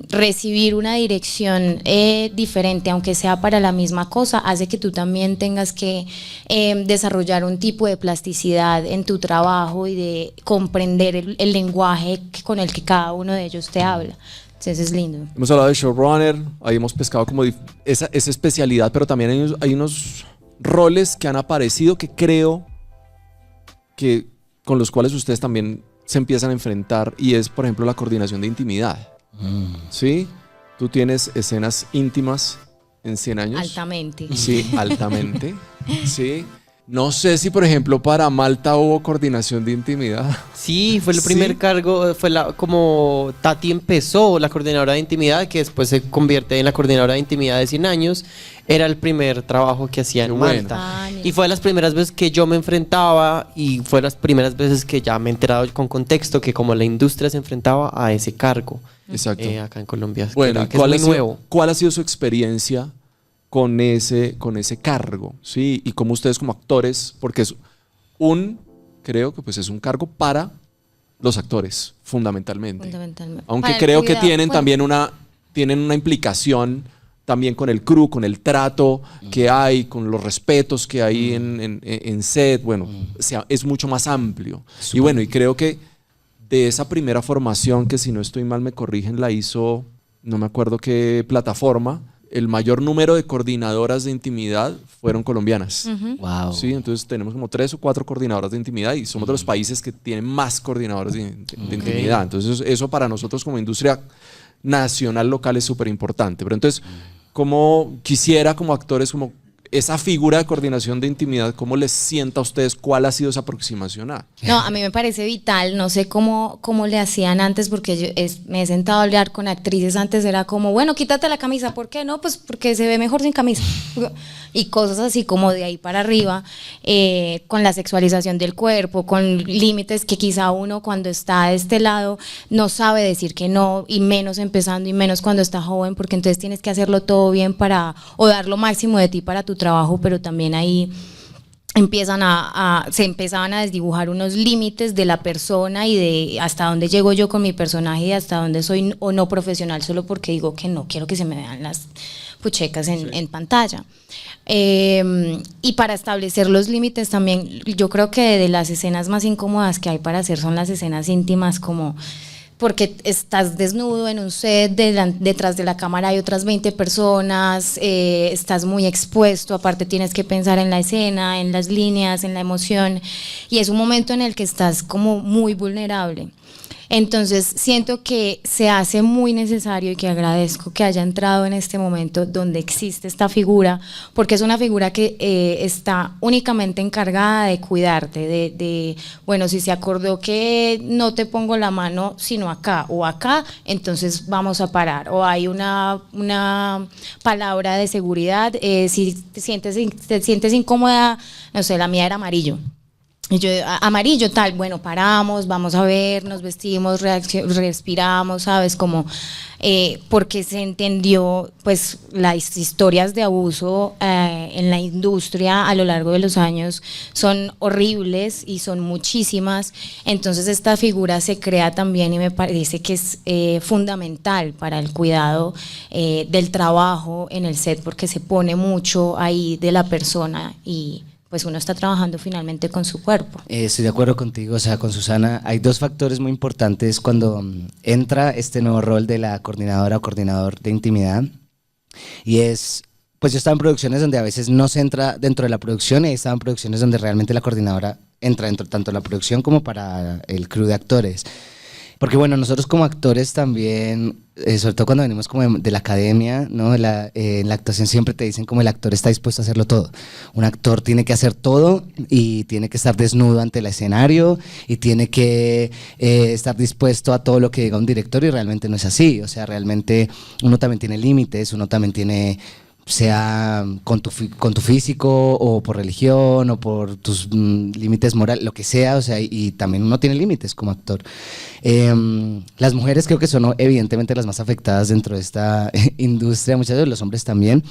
recibir una dirección diferente, aunque sea para la misma cosa, hace que tú también tengas que desarrollar un tipo de plasticidad en tu trabajo y de comprender el lenguaje con el que cada uno de ellos te habla. Entonces es lindo. Hemos hablado de showrunner, ahí hemos pescado como esa especialidad, pero también hay unos roles que han aparecido que creo que con los cuales ustedes también se empiezan a enfrentar, y es, por ejemplo, la coordinación de intimidad. ¿Sí? Tú tienes escenas íntimas en 100 años. Altamente. Sí, altamente. Sí. No sé si, por ejemplo, para Malta hubo coordinación de intimidad. Sí, fue el Sí. primer cargo, como Tati empezó, la coordinadora de intimidad, que después se convierte en la coordinadora de intimidad de 100 años, era el primer trabajo que hacía en Qué bueno. Malta. Ah, Y fue de las primeras veces que yo me enfrentaba, y fue de las primeras veces que ya me he enterado con contexto que como la industria se enfrentaba a ese cargo. Exacto. Acá en Colombia. Bueno, que es muy nuevo. ¿cuál ha sido su experiencia con ese cargo? ¿Sí? Y como ustedes como actores, porque creo que pues es un cargo para los actores, fundamentalmente. Fundamentalmente. Aunque Para el creo que cuidado, tienen bueno. también tienen una implicación también con el crew, con el trato que hay, con los respetos que hay en set. Bueno, es mucho más amplio. Y bueno, y creo que de esa primera formación, que si no estoy mal me corrigen, la hizo, no me acuerdo qué plataforma, el mayor número de coordinadoras de intimidad fueron colombianas. Wow. Sí, entonces tenemos como 3 o 4 coordinadoras de intimidad, y somos de los países que tienen más coordinadoras de intimidad. Entonces eso para nosotros como industria nacional, local, es súper importante. Pero entonces, como quisiera como actores, como esa figura de coordinación de intimidad, ¿cómo les sienta a ustedes? ¿Cuál ha sido esa aproximación a? No, a mí me parece vital, no sé cómo le hacían antes, porque me he sentado a hablar con actrices antes, era como, bueno, quítate la camisa, ¿por qué? No, pues porque se ve mejor sin camisa, y cosas así como de ahí para arriba, con la sexualización del cuerpo, con límites que quizá uno cuando está de este lado no sabe decir que no, y menos empezando, y menos cuando está joven, porque entonces tienes que hacerlo todo bien o dar lo máximo de ti para tu trabajo, pero también ahí se empezaban a desdibujar unos límites de la persona y de hasta dónde llego yo con mi personaje y hasta dónde soy o no profesional solo porque digo que no quiero que se me vean las puchecas en pantalla. Y para establecer los límites también, yo creo que de las escenas más incómodas que hay para hacer son las escenas íntimas, como porque estás desnudo en un set, detrás de la cámara hay otras 20 personas, estás muy expuesto, aparte tienes que pensar en la escena, en las líneas, en la emoción, y es un momento en el que estás como muy vulnerable. Entonces siento que se hace muy necesario, y que agradezco que haya entrado en este momento donde existe esta figura, porque es una figura que está únicamente encargada de cuidarte, bueno, si se acordó que no te pongo la mano sino acá o acá, entonces vamos a parar, o hay una palabra de seguridad, si te sientes incómoda, no sé, la mía era amarillo. Y yo, amarillo, tal, bueno, paramos, vamos a ver, nos vestimos, respiramos, ¿sabes? Como, porque se entendió, pues, las historias de abuso en la industria a lo largo de los años son horribles y son muchísimas. Entonces, esta figura se crea también, y me parece que es fundamental para el cuidado del trabajo en el set, porque se pone mucho ahí de la persona, y pues uno está trabajando finalmente con su cuerpo. Estoy de acuerdo contigo, o sea, con Susana, hay dos factores muy importantes cuando entra este nuevo rol de la coordinadora o coordinador de intimidad, y es, pues yo estaba en producciones donde a veces no se entra dentro de la producción, y he estado en producciones donde realmente la coordinadora entra dentro tanto de la producción como para el crew de actores. Porque bueno, nosotros como actores también, sobre todo cuando venimos como de la academia, ¿no? En la actuación siempre te dicen como el actor está dispuesto a hacerlo todo. Un actor tiene que hacer todo y tiene que estar desnudo ante el escenario y tiene que estar dispuesto a todo lo que diga un director, y realmente no es así. O sea, realmente uno también tiene límites, uno también tiene, sea con tu físico o por religión o por tus límites morales, lo que sea, o sea, y también uno tiene límites como actor. Las mujeres creo que son evidentemente las más afectadas dentro de esta industria, muchas veces los hombres también.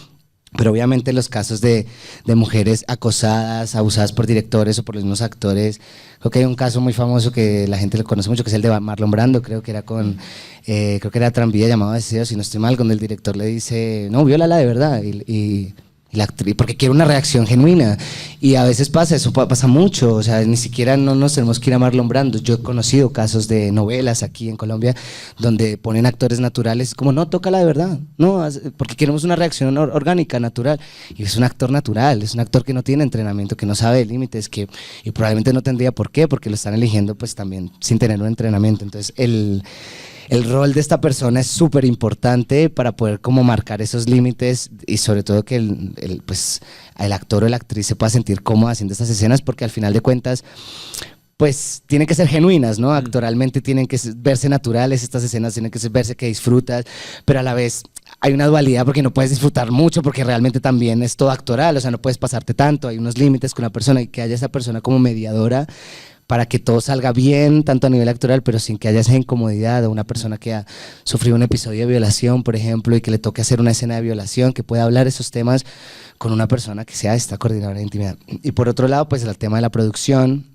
Pero obviamente los casos de mujeres acosadas, abusadas por directores o por los mismos actores, creo que hay un caso muy famoso que la gente le conoce mucho, que es el de Marlon Brando, creo que era Tranvía, llamado Deseo, si no estoy mal, donde el director le dice, no, viólala de verdad, y la actriz, porque quiere una reacción genuina, y a veces pasa, eso pasa mucho, o sea, ni siquiera no nos tenemos que ir a Marlon Brando. Yo he conocido casos de novelas aquí en Colombia donde ponen actores naturales, como no, tócala de verdad, no, porque queremos una reacción orgánica, natural, y es un actor natural, es un actor que no tiene entrenamiento, que no sabe de límites, y probablemente no tendría por qué, porque lo están eligiendo pues también sin tener un entrenamiento. Entonces el rol de esta persona es súper importante para poder como marcar esos límites, y sobre todo que pues, el actor o la actriz se pueda sentir cómoda haciendo estas escenas, porque al final de cuentas pues tienen que ser genuinas, ¿no? Actoralmente tienen que verse naturales estas escenas, tienen que verse que disfrutas, pero a la vez hay una dualidad porque no puedes disfrutar mucho, porque realmente también es todo actoral, o sea, no puedes pasarte tanto, hay unos límites con la persona, y que haya esa persona como mediadora para que todo salga bien, tanto a nivel actoral, pero sin que haya esa incomodidad, o una persona que ha sufrido un episodio de violación, por ejemplo, y que le toque hacer una escena de violación, que pueda hablar esos temas con una persona que sea esta coordinadora de intimidad. Y por otro lado, pues el tema de la producción,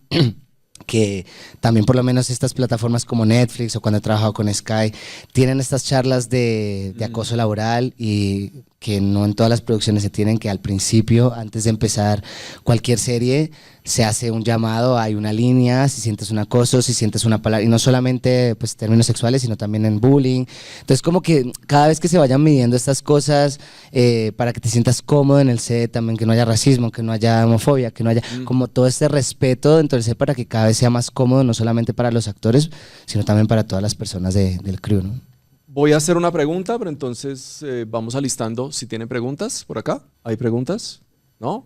que también por lo menos estas plataformas como Netflix o cuando he trabajado con Sky tienen estas charlas de acoso laboral, y que no en todas las producciones se tienen, que al principio, antes de empezar cualquier serie, se hace un llamado, hay una línea, si sientes un acoso, si sientes una palabra, y no solamente pues términos sexuales, sino también en bullying. Entonces como que cada vez que se vayan midiendo estas cosas, para que te sientas cómodo en el set, también que no haya racismo, que no haya homofobia, que no haya como todo este respeto dentro del set, para que cada vez sea más cómodo, no solamente para los actores, sino también para todas las personas del crew, ¿no? Voy a hacer una pregunta, pero entonces vamos alistando si tienen preguntas por acá. ¿Hay preguntas? ¿No?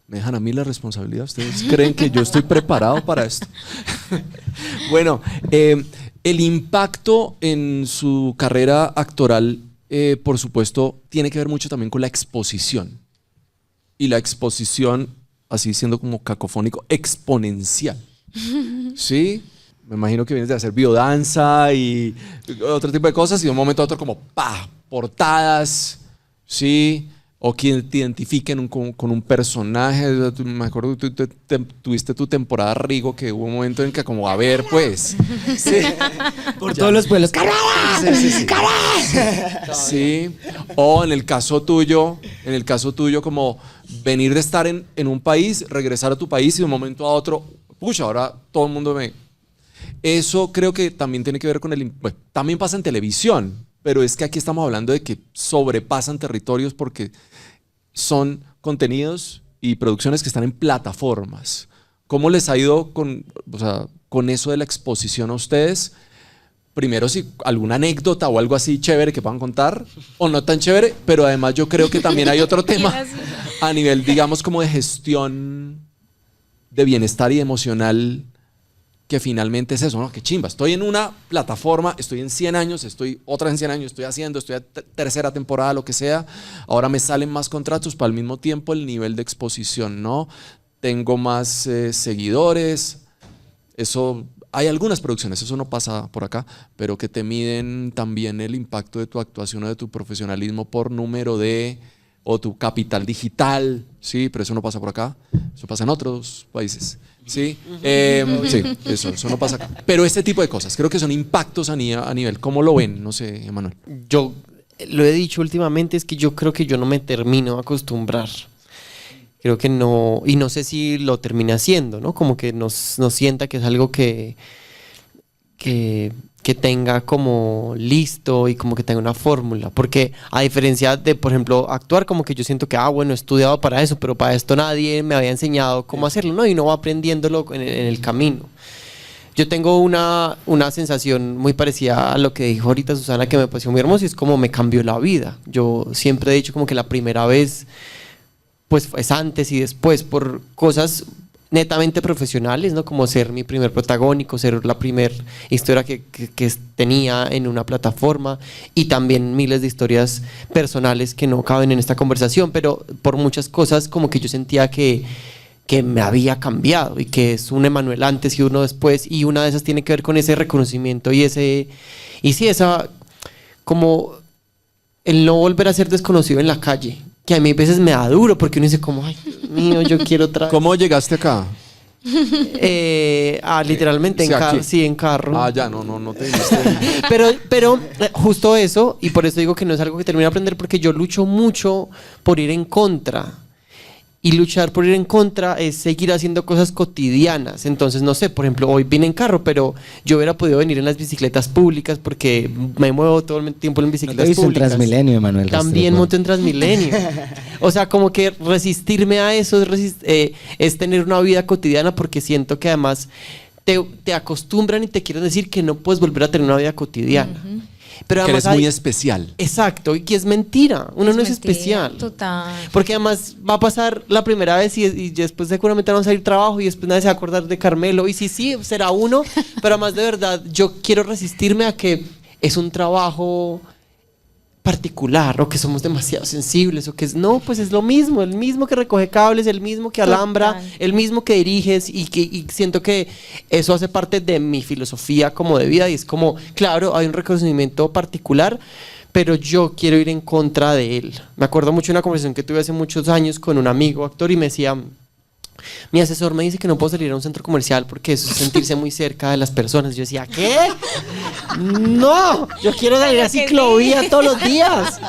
¿Me dejan a mí la responsabilidad? ¿Ustedes creen que yo estoy preparado para esto? Bueno, el impacto en su carrera actoral, por supuesto, tiene que ver mucho también con la exposición. Y la exposición, así siendo como cacofónico, exponencial. ¿Sí? Me imagino que vienes de hacer biodanza y otro tipo de cosas, y de un momento a otro como ¡pah! Portadas, ¿sí? O que te identifiquen con un personaje. Me acuerdo que tuviste tu temporada Rigo, que hubo un momento en que como, a ver, pues. Sí. Por todos los pueblos. Sí. Sí. O en el caso tuyo, como venir de estar en un país, regresar a tu país, y de un momento a otro, pucha, ahora todo el mundo me... Eso creo que también tiene que ver con bueno, también pasa en televisión, pero es que aquí estamos hablando de que sobrepasan territorios, porque son contenidos y producciones que están en plataformas. ¿Cómo les ha ido con eso de la exposición a ustedes? Primero, si alguna anécdota o algo así chévere que puedan contar, o no tan chévere, pero además yo creo que también hay otro tema a nivel, digamos, como de gestión de bienestar y emocional, que finalmente es eso, ¿no? Qué chimba, estoy en una plataforma, estoy en 100 años, estoy otra en 100 años, estoy a tercera temporada, lo que sea, ahora me salen más contratos, pero al mismo tiempo el nivel de exposición, ¿no? Tengo más seguidores, eso, hay algunas producciones, eso no pasa por acá, pero que te miden también el impacto de tu actuación o de tu profesionalismo por número o tu capital digital, ¿sí? Pero eso no pasa por acá, eso pasa en otros países. Sí, sí, eso no pasa acá. Pero este tipo de cosas, creo que son impactos a nivel. ¿Cómo lo ven? No sé, Emanuel. Yo lo he dicho últimamente, es que yo creo que yo no me termino de acostumbrar. Creo que no, y no sé si lo termine haciendo, ¿no? Como que no sienta que es algo que tenga como listo y como que tenga una fórmula. Porque a diferencia de, por ejemplo, actuar, como que yo siento que, bueno, he estudiado para eso, pero para esto nadie me había enseñado cómo hacerlo, ¿no? Y uno va aprendiéndolo en el camino. Yo tengo una sensación muy parecida a lo que dijo ahorita Susana, que me pareció muy hermoso, y es como me cambió la vida. Yo siempre he dicho como que la primera vez, pues es antes y después, por cosas netamente profesionales, ¿no? Como ser mi primer protagónico, ser la primera historia que tenía en una plataforma, y también miles de historias personales que no caben en esta conversación, pero por muchas cosas como que yo sentía que me había cambiado y que es un Emanuel antes y uno después, y una de esas tiene que ver con ese reconocimiento y sí, esa como el no volver a ser desconocido en la calle, que a mí a veces me da duro porque uno dice como, ay, Dios mío, yo quiero otra vez. ¿Cómo llegaste acá? Literalmente en carro. Sí, en carro. Ya, no te diste. Pero justo eso, y por eso digo que no es algo que termine de aprender, porque yo lucho mucho por ir en contra. Y luchar por ir en contra es seguir haciendo cosas cotidianas. Entonces, no sé, por ejemplo, hoy vine en carro, pero yo hubiera podido venir en las bicicletas públicas porque me muevo todo el tiempo en bicicletas públicas. En Transmilenio, Emanuel. También monto en Transmilenio. O sea, como que resistirme a eso es tener una vida cotidiana, porque siento que además te acostumbran y te quieren decir que no puedes volver a tener una vida cotidiana. Pero que además eres muy especial. Exacto, y que es mentira. Uno no es especial. Total. Porque además va a pasar la primera vez y después seguramente van a salir trabajo y después nadie se va a acordar de Carmelo. Y sí, será uno, pero además de verdad yo quiero resistirme a que es un trabajo particular, o que somos demasiado sensibles, o que no, pues es lo mismo, el mismo que recoge cables, el mismo que alambra, Total. el mismo que diriges, y siento que eso hace parte de mi filosofía como de vida, y es como, claro, hay un reconocimiento particular, pero yo quiero ir en contra de él. Me acuerdo mucho de una conversación que tuve hace muchos años con un amigo actor, y me decía, mi asesor me dice que no puedo salir a un centro comercial porque eso es sentirse muy cerca de las personas. Yo decía, ¿qué? No, yo quiero salir a ciclovía todos los días.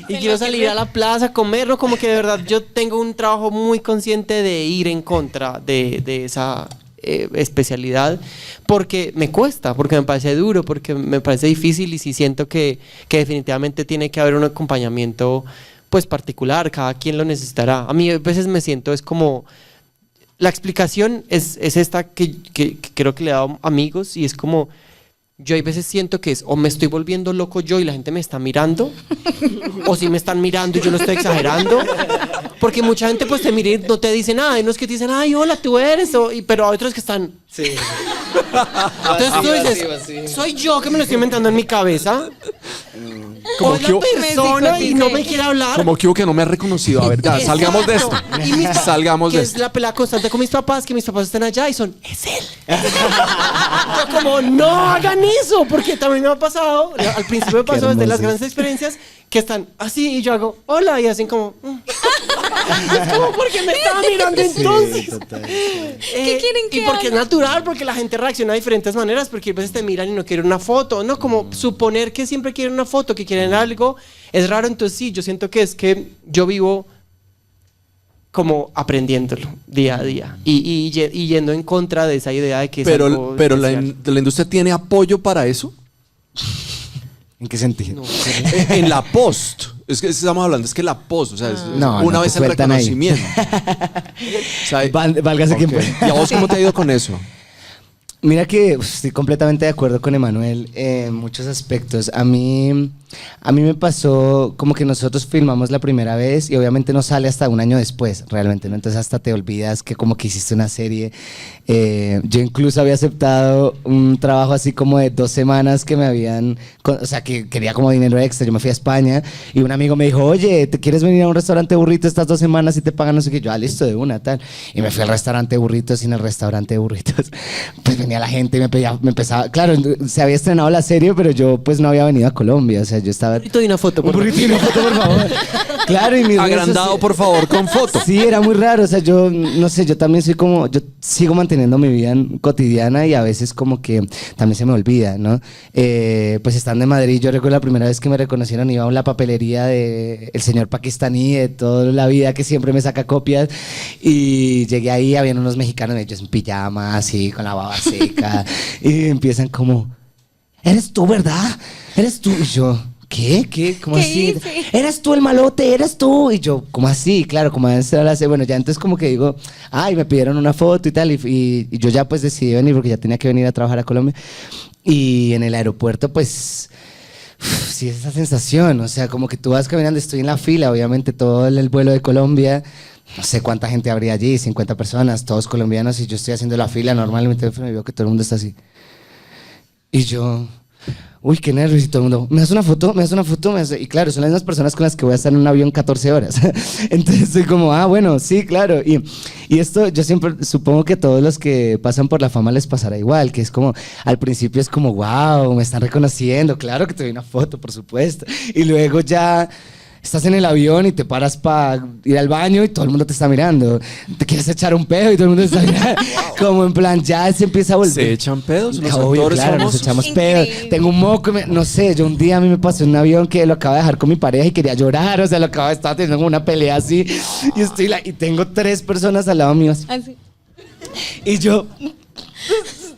Y quiero salir a la plaza a comer, ¿no? Como que de verdad yo tengo un trabajo muy consciente de ir en contra de esa especialidad, porque me cuesta, porque me parece duro, porque me parece difícil, y sí siento que definitivamente tiene que haber un acompañamiento pues particular, cada quien lo necesitará. A mí a veces me siento, es como... La explicación es esta que creo que le he dado a amigos, y es como, yo a veces siento que es o me estoy volviendo loco yo y la gente me está mirando, o si me están mirando y yo no estoy exagerando, porque mucha gente pues te mira y no te dice nada, y no es que te dicen, ay, hola, tú eres, pero hay otros que están... Sí. Entonces tú dices, ¿soy yo que me lo estoy inventando en mi cabeza? Como ¿O es que la persona y no me quiere hablar? Como que no me ha reconocido. A ver, ya, salgamos de esto. Y Salgamos de que esto. es la pelea constante con mis papás, que mis papás están allá y son, es él. Yo como, no hagan eso, porque también me ha pasado, al principio me pasó desde las grandes experiencias, que están así y yo hago, hola, y hacen como, es como, porque me estaba mirando entonces. Sí, total. ¿Qué quieren que Y porque es haga? natural, porque la gente reacciona de diferentes maneras, porque a veces te miran y no quieren una foto, ¿no? Como suponer que siempre quieren una foto, que quieren algo, es raro. Entonces sí, yo siento que es que yo vivo como aprendiéndolo día a día y yendo en contra de esa idea de que es algo Pero especial. la industria tiene apoyo para eso. ¿En qué sentido? No. En la post. Es que estamos hablando, es que la post, o sea, es No, una no vez te el cuentan ahí. reconocimiento. O sea, Válgase quien ok. pueda. ¿Y a vos cómo te ha ido con eso? Mira que estoy completamente de acuerdo con Emanuel en muchos aspectos. A mí me pasó como que nosotros filmamos la primera vez y obviamente no sale hasta un año después, realmente, ¿no? Entonces hasta te olvidas que como que hiciste una serie. Yo incluso había aceptado un trabajo así como de 2 semanas que me habían, o sea, que quería como dinero extra. Yo me fui a España y un amigo me dijo, oye, ¿te quieres venir a un restaurante burrito estas 2 semanas y te pagan no sé qué? Yo, listo, de una, tal. Y me fui al restaurante burritos y en el restaurante burritos pues venía venía la gente y me empezaba, claro, se había estrenado la serie, pero yo pues no había venido a Colombia, o sea, yo estaba... Un burrito y una foto, Un burrito y una foto, por favor. Claro, y mis redes Agrandado, sociales- por favor, con foto. Sí, era muy raro, o sea, yo no sé, yo también soy como, yo sigo manteniendo mi vida cotidiana y a veces como que también se me olvida, ¿no? Pues estando en Madrid, yo recuerdo la primera vez que me reconocieron, iba a la papelería de el señor pakistaní de toda la vida que siempre me saca copias y llegué ahí, habían unos mexicanos, ellos en pijama, así, con la baba seca y empiezan como, ¿eres tú, verdad? ¿Eres tú? Y yo... ¿Qué? ¿Qué? ¿Cómo ¿Qué así? hice? ¿Eres tú el malote? ¿Eres tú? Y yo, ¿cómo así? Claro, como bueno, ya entonces como que digo, ay, me pidieron una foto y tal, y yo ya pues decidí venir porque ya tenía que venir a trabajar a Colombia. Y en el aeropuerto, pues, sí, esa sensación, o sea, como que tú vas caminando, estoy en la fila, obviamente todo el vuelo de Colombia, no sé cuánta gente habría allí, 50 personas, todos colombianos, y yo estoy haciendo la fila, normalmente me veo que todo el mundo está así. Y yo... Uy, qué nervios y todo el mundo, ¿me das una foto? ¿Me das una foto? Y claro, son las mismas personas con las que voy a estar en un avión 14 horas. Entonces soy como, bueno, sí, claro. Y esto yo siempre supongo que a todos los que pasan por la fama les pasará igual, que es como, al principio es como, wow, me están reconociendo, claro que te doy una foto, por supuesto. Y luego ya... Estás en el avión y te paras para ir al baño y todo el mundo te está mirando. Te quieres echar un pedo y todo el mundo te está mirando. Como en plan, ya se empieza a volver. ¿Se echan pedos los Obvio, actores claro, nos famosos? echamos pedos. Increíble. Tengo un moco, no sé, yo un día a mí me pasó en un avión que lo acabo de dejar con mi pareja y quería llorar, o sea, lo acabo de estar teniendo como una pelea así y tengo 3 personas al lado mío así. Así. Y yo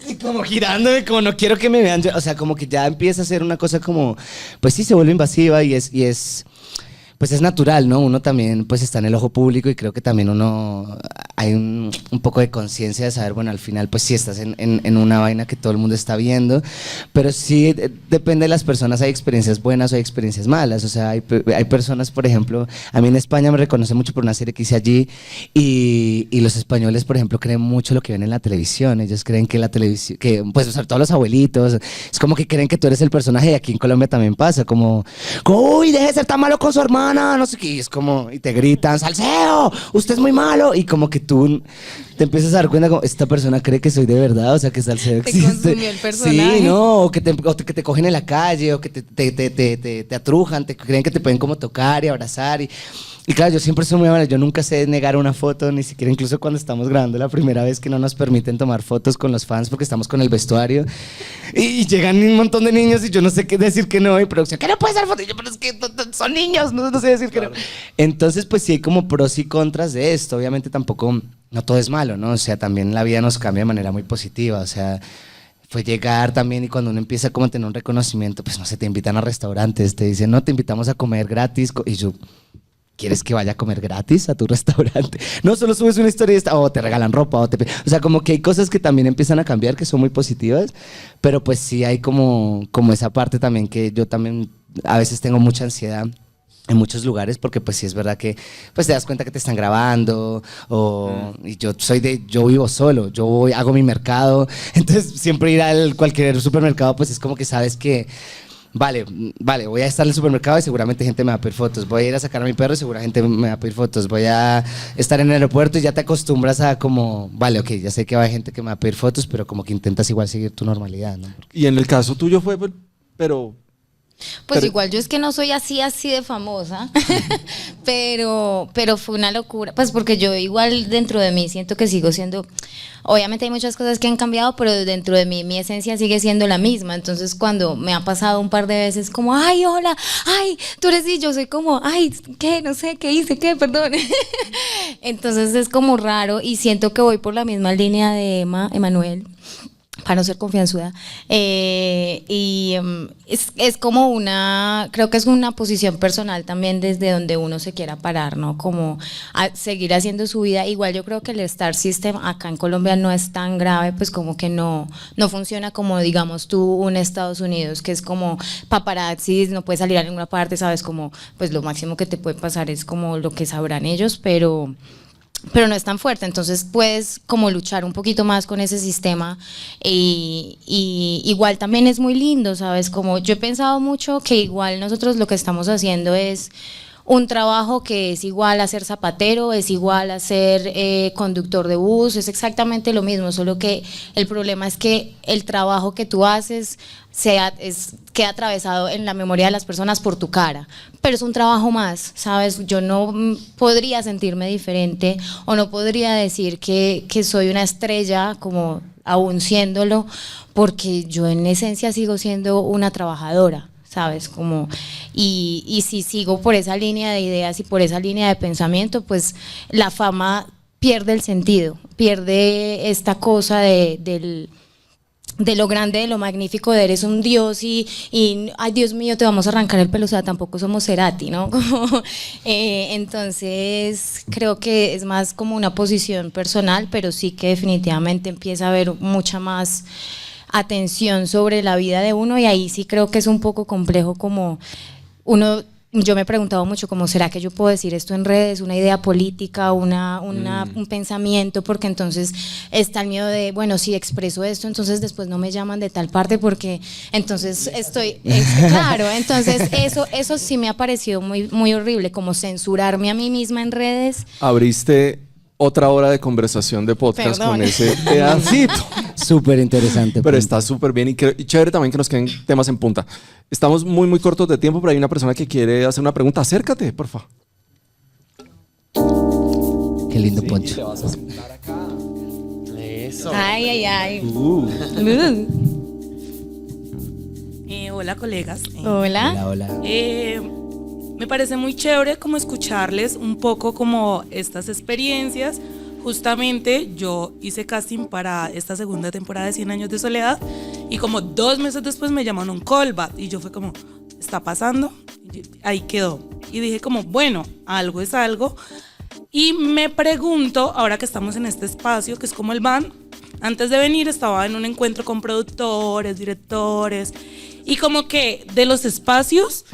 y como girándome, como no quiero que me vean, o sea, como que ya empieza a ser una cosa como, pues sí, se vuelve invasiva y es pues es natural, ¿no? Uno también pues está en el ojo público y creo que también hay un poco de conciencia de saber, bueno, al final pues sí estás en una vaina que todo el mundo está viendo, pero sí depende de las personas, hay experiencias buenas o hay experiencias malas, o sea, hay personas, por ejemplo, a mí en España me reconoce mucho por una serie que hice allí y los españoles, por ejemplo, creen mucho lo que ven en la televisión, ellos creen que la televisión, que pues sobre todo los abuelitos, es como que creen que tú eres el personaje y aquí en Colombia también pasa, como, uy, deje de ser tan malo con su hermana, no sé qué, y es como, y te gritan, Salseo, usted es muy malo, y como que tú te empiezas a dar cuenta como, esta persona cree que soy de verdad, o sea, que Salseo Te existe. consumió el personaje. Sí, no, o que te cogen en la calle, o que te atrujan, te creen que te pueden como tocar y abrazar, y claro, yo siempre soy muy amable, yo nunca sé negar una foto, ni siquiera incluso cuando estamos grabando la primera vez que no nos permiten tomar fotos con los fans porque estamos con el vestuario y llegan un montón de niños y yo no sé qué decir que no, y producción, que no puede ser foto, y yo, pero es que son niños, no sé decir que no. Entonces, pues sí hay como pros y contras de esto, obviamente tampoco, no todo es malo, ¿no? O sea, también la vida nos cambia de manera muy positiva, o sea... Fue llegar también y cuando uno empieza como a tener un reconocimiento, pues no sé, te invitan a restaurantes, te dicen, no, te invitamos a comer gratis, y yo... ¿Quieres que vaya a comer gratis a tu restaurante? No, solo subes una historia o te regalan ropa. O sea, como que hay cosas que también empiezan a cambiar, que son muy positivas, pero pues sí hay como esa parte también que yo también a veces tengo mucha ansiedad en muchos lugares porque pues sí es verdad que pues te das cuenta que te están grabando y yo vivo solo, yo voy, hago mi mercado, entonces siempre ir a cualquier supermercado pues es como que sabes que Vale, voy a estar en el supermercado y seguramente gente me va a pedir fotos. Voy a ir a sacar a mi perro y seguramente me va a pedir fotos. Voy a estar en el aeropuerto y ya te acostumbras a como, vale, ok, ya sé que va a haber gente que me va a pedir fotos, pero como que intentas igual seguir tu normalidad, ¿no? Y en el caso tuyo fue, pero... Pues Pero- igual yo es que no soy así de famosa, pero fue una locura, pues porque yo igual dentro de mí siento que sigo siendo, obviamente hay muchas cosas que han cambiado, pero dentro de mí mi esencia sigue siendo la misma, entonces cuando me ha pasado un par de veces como, ay, hola, ay, tú eres y yo soy como, ay, ¿qué? No sé, ¿qué hice? ¿Qué? Perdón. Entonces es como raro y siento que voy por la misma línea de Emanuel. Para no ser confianzuda, es como creo que es una posición personal también desde donde uno se quiera parar, ¿no? Como a seguir haciendo su vida. Igual yo creo que el Star System acá en Colombia no es tan grave, pues como que no funciona como digamos tú un Estados Unidos, que es como paparazzis, no puedes salir a ninguna parte, sabes, como pues lo máximo que te puede pasar es como lo que sabrán ellos, pero no es tan fuerte, entonces puedes como luchar un poquito más con ese sistema y igual también es muy lindo, ¿sabes? Como yo he pensado mucho que igual nosotros lo que estamos haciendo es un trabajo que es igual a ser zapatero, es igual a ser conductor de bus, es exactamente lo mismo, solo que el problema es que el trabajo que tú haces queda atravesado en la memoria de las personas por tu cara, pero es un trabajo más, ¿sabes? Yo no podría sentirme diferente o no podría decir que soy una estrella como aún siéndolo, porque yo en esencia sigo siendo una trabajadora, ¿sabes? Y si sigo por esa línea de ideas y por esa línea de pensamiento, pues la fama pierde el sentido, pierde esta cosa de lo grande, de lo magnífico, de eres un dios y ay Dios mío, te vamos a arrancar el pelo, o sea, tampoco somos Cerati, ¿no? Entonces creo que es más como una posición personal, pero sí que definitivamente empieza a haber mucha más atención sobre la vida de uno y ahí sí creo que es un poco complejo como yo me he preguntado mucho como ¿será que yo puedo decir esto en redes? Una idea política, un pensamiento, porque entonces está el miedo de, bueno, si expreso esto, entonces después no me llaman de tal parte porque entonces claro, entonces eso sí me ha parecido muy, muy horrible, como censurarme a mí misma en redes. Abriste otra hora de conversación de podcast. Perdón. Con ese pedacito. Súper interesante. Pero está súper bien y chévere también que nos queden temas en punta. Estamos muy, muy cortos de tiempo, pero hay una persona que quiere hacer una pregunta. Acércate, por favor. Qué lindo Poncho. Te vas a sentar acá. Eso. Ay. Hola, colegas. Hola. Hola. Me parece muy chévere como escucharles un poco como estas experiencias. Justamente yo hice casting para esta segunda temporada de 100 años de soledad y como 2 meses después me llamaron un callback y yo fue como, ¿está pasando? Y ahí quedó. Y dije como, bueno, algo es algo. Y me pregunto, ahora que estamos en este espacio, que es como el BAM, antes de venir estaba en un encuentro con productores, directores y como que de los espacios,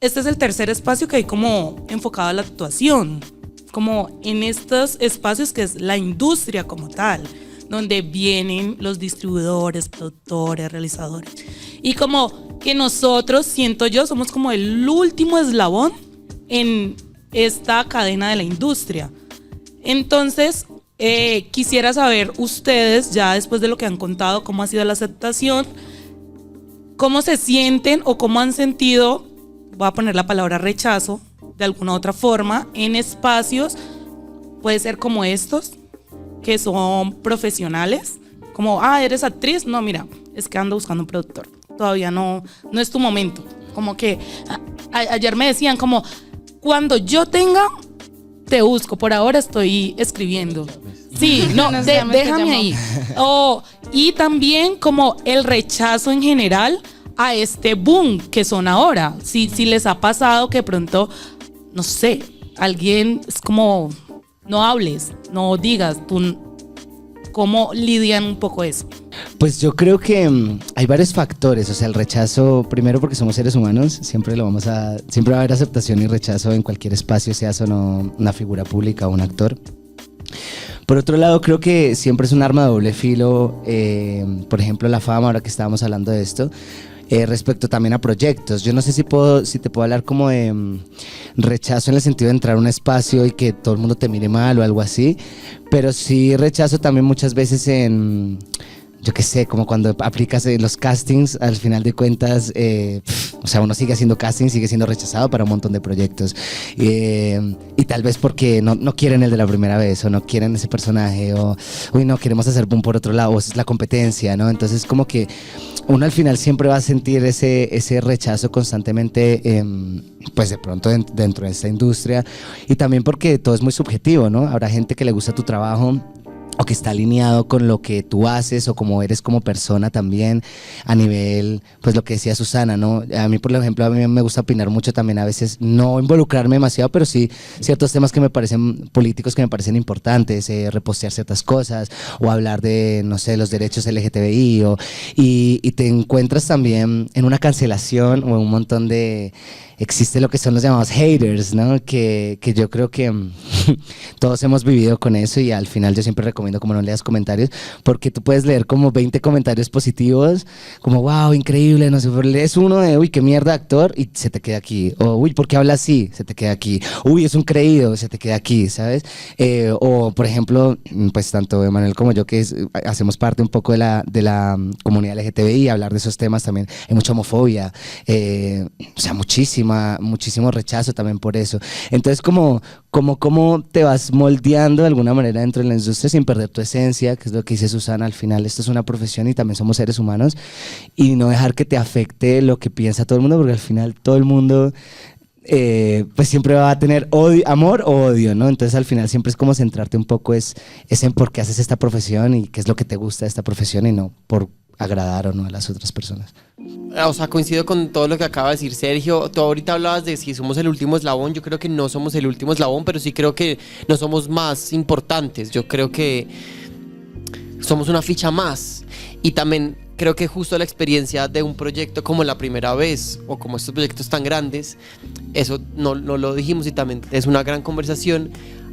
este es el tercer espacio que hay como enfocado a la actuación, como en estos espacios que es la industria como tal, donde vienen los distribuidores, productores, realizadores. Y como que nosotros, siento yo, somos como el último eslabón en esta cadena de la industria. Entonces, quisiera saber ustedes, ya después de lo que han contado, cómo ha sido la aceptación, cómo se sienten o cómo han sentido, voy a poner la palabra rechazo, de alguna otra forma, en espacios, puede ser como estos, que son profesionales, como, eres actriz, no, mira, es que ando buscando un productor, todavía no es tu momento, como que ayer me decían como, cuando yo tenga, te busco, por ahora estoy escribiendo. Sí, no, déjame ahí. Y también como el rechazo en general a este boom que son ahora. Si les ha pasado que pronto, no sé, alguien es como, no hables, no digas, ¿cómo lidian un poco eso? Pues yo creo que hay varios factores, o sea, el rechazo, primero porque somos seres humanos, siempre va a haber aceptación y rechazo en cualquier espacio, seas o no una figura pública o un actor. Por otro lado, creo que siempre es un arma de doble filo, por ejemplo, la fama, ahora que estábamos hablando de esto, respecto también a proyectos. Yo no sé si te puedo hablar como de rechazo en el sentido de entrar a un espacio y que todo el mundo te mire mal o algo así, pero sí rechazo también muchas veces en, yo qué sé, como cuando aplicas los castings, al final de cuentas, o sea, uno sigue haciendo casting, sigue siendo rechazado para un montón de proyectos. Y tal vez porque no quieren el de la primera vez, o no quieren ese personaje, o, uy, no, queremos hacer boom por otro lado, o es la competencia, ¿no? Entonces, como que uno al final siempre va a sentir ese rechazo constantemente, pues de pronto dentro de esta industria. Y también porque todo es muy subjetivo, ¿no? Habrá gente que le gusta tu trabajo, o que está alineado con lo que tú haces o como eres como persona también a nivel, pues lo que decía Susana, ¿no? A mí, por ejemplo, a mí me gusta opinar mucho también, a veces no involucrarme demasiado, pero sí ciertos temas que me parecen políticos, que me parecen importantes, repostear ciertas cosas o hablar de, no sé, los derechos LGTBI y te encuentras también en una cancelación o en un montón de... Existe lo que son los llamados haters, ¿no? Que yo creo que todos hemos vivido con eso y al final yo siempre recomiendo como no leas comentarios, porque tú puedes leer como 20 comentarios positivos, como wow, increíble, no sé, pero lees uno de uy, qué mierda de actor y se te queda aquí, o uy, ¿por qué habla así? Se te queda aquí, uy, es un creído, se te queda aquí, ¿sabes? O por ejemplo, pues tanto Emanuel como yo hacemos parte un poco de la comunidad LGTBI, hablar de esos temas también, hay mucha homofobia, o sea, muchísimo rechazo también por eso. Entonces, ¿cómo te vas moldeando de alguna manera dentro de la industria sin perder tu esencia, que es lo que dice Susana? Al final esto es una profesión y también somos seres humanos, y no dejar que te afecte lo que piensa todo el mundo, porque al final todo el mundo pues siempre va a tener amor o odio, ¿no? Entonces al final siempre es como centrarte un poco es en por qué haces esta profesión y qué es lo que te gusta de esta profesión y no por agradar o no a las otras personas. O sea, coincido con todo lo que acaba de decir Sergio. Tú ahorita hablabas de si somos el último eslabón. Yo creo que no somos el último eslabón, pero sí creo que no somos más importantes. Yo creo que somos una ficha más. Y también creo que justo la experiencia de un proyecto como la primera vez, o como estos proyectos tan grandes, eso no lo dijimos y también es una gran conversación.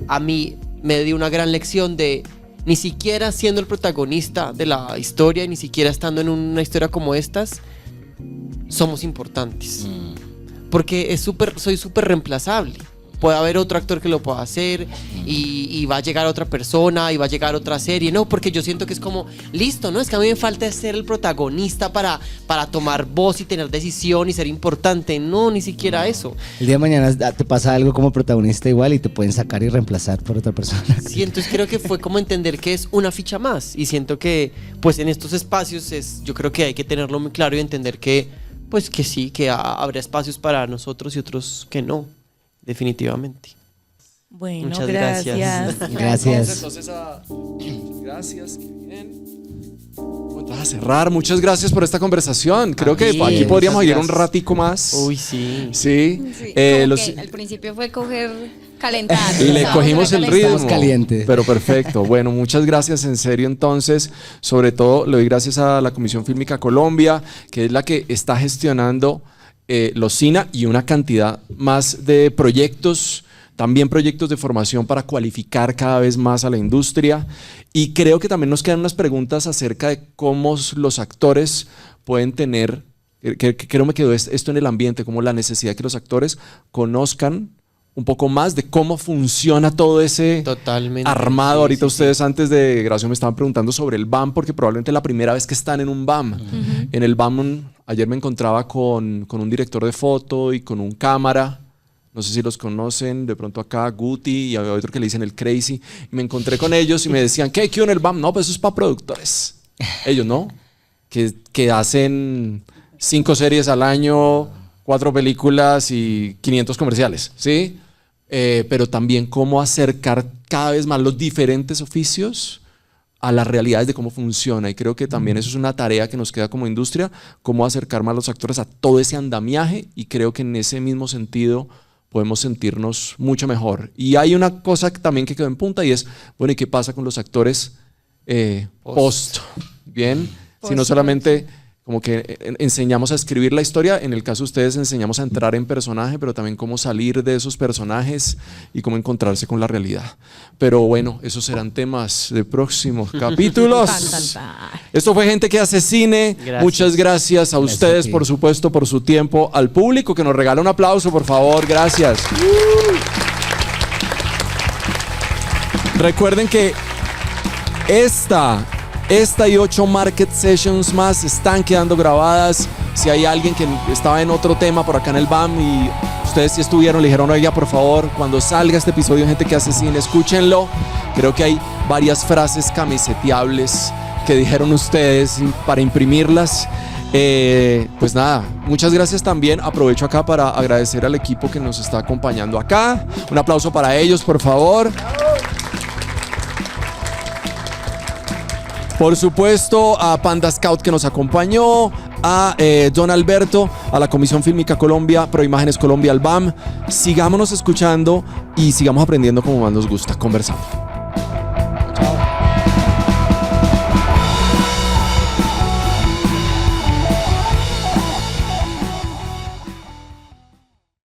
A mí me dio una gran lección de ni siquiera siendo el protagonista de la historia, ni siquiera estando en una historia como estas, somos importantes. Porque soy súper reemplazable. Puede haber otro actor que lo pueda hacer y va a llegar otra persona y va a llegar otra serie. No, porque yo siento que es como, listo, ¿no? Es que a mí me falta ser el protagonista para tomar voz y tener decisión y ser importante. No, ni siquiera eso. El día de mañana te pasa algo como protagonista igual y te pueden sacar y reemplazar por otra persona. Sí, entonces creo que fue como entender que es una ficha más. Y siento que, pues en estos espacios yo creo que hay que tenerlo muy claro y entender que, pues que sí, que habrá espacios para nosotros y otros que no. Definitivamente. Bueno, muchas gracias. Gracias. Entonces, gracias. Bien. Vamos a cerrar. Muchas gracias por esta conversación. Creo que aquí podríamos ir un ratico más. Uy, sí. Sí. Sí, al principio fue calentar. Le cogimos el ritmo. Estamos caliente. Pero perfecto. Bueno, muchas gracias en serio. Entonces, sobre todo, le doy gracias a la Comisión Fílmica Colombia, que es la que está gestionando los SINA y una cantidad más de proyectos, también proyectos de formación para cualificar cada vez más a la industria. Y creo que también nos quedan unas preguntas acerca de cómo los actores pueden tener, creo me quedó esto en el ambiente, como la necesidad de que los actores conozcan un poco más de cómo funciona todo ese totalmente armado. Sí, ahorita sí, ustedes antes de grabación me estaban preguntando sobre el BAM, porque probablemente es la primera vez que están en un BAM. En el BAM ayer me encontraba con un director de foto y con un cámara. No sé si los conocen, de pronto acá Guti y había otro que le dicen el Crazy. Y me encontré con ellos y me decían, ¿qué en el BAM? No, pues eso es para productores. Ellos, ¿no? Que hacen 5 series al año, 4 películas y 500 comerciales, ¿sí? Pero también cómo acercar cada vez más los diferentes oficios a las realidades de cómo funciona. Y creo que también eso es una tarea que nos queda como industria, cómo acercar más a los actores a todo ese andamiaje, y creo que en ese mismo sentido podemos sentirnos mucho mejor. Y hay una cosa también que quedó en punta y es, bueno, ¿y qué pasa con los actores post? Bien, si no solamente como que enseñamos a escribir la historia, en el caso de ustedes enseñamos a entrar en personaje, pero también cómo salir de esos personajes y cómo encontrarse con la realidad. Pero bueno, esos serán temas de próximos capítulos. Esto fue Gente que hace cine. Gracias. Muchas gracias a ustedes, por supuesto, por su tiempo. Al público que nos regala un aplauso, por favor. Gracias. Recuerden que esta y 8 market sessions más están quedando grabadas. Si hay alguien que estaba en otro tema por acá en el BAM y ustedes sí estuvieron, le dijeron, oiga, por favor, cuando salga este episodio Gente que hace cine, escúchenlo. Creo que hay varias frases camiseteables que dijeron ustedes para imprimirlas. Pues nada, muchas gracias también. Aprovecho acá para agradecer al equipo que nos está acompañando acá. Un aplauso para ellos, por favor. Por supuesto, a Panda Scout que nos acompañó, a Don Alberto, a la Comisión Fílmica Colombia, Proimágenes Colombia, al BAM. Sigámonos escuchando y sigamos aprendiendo como más nos gusta, conversando.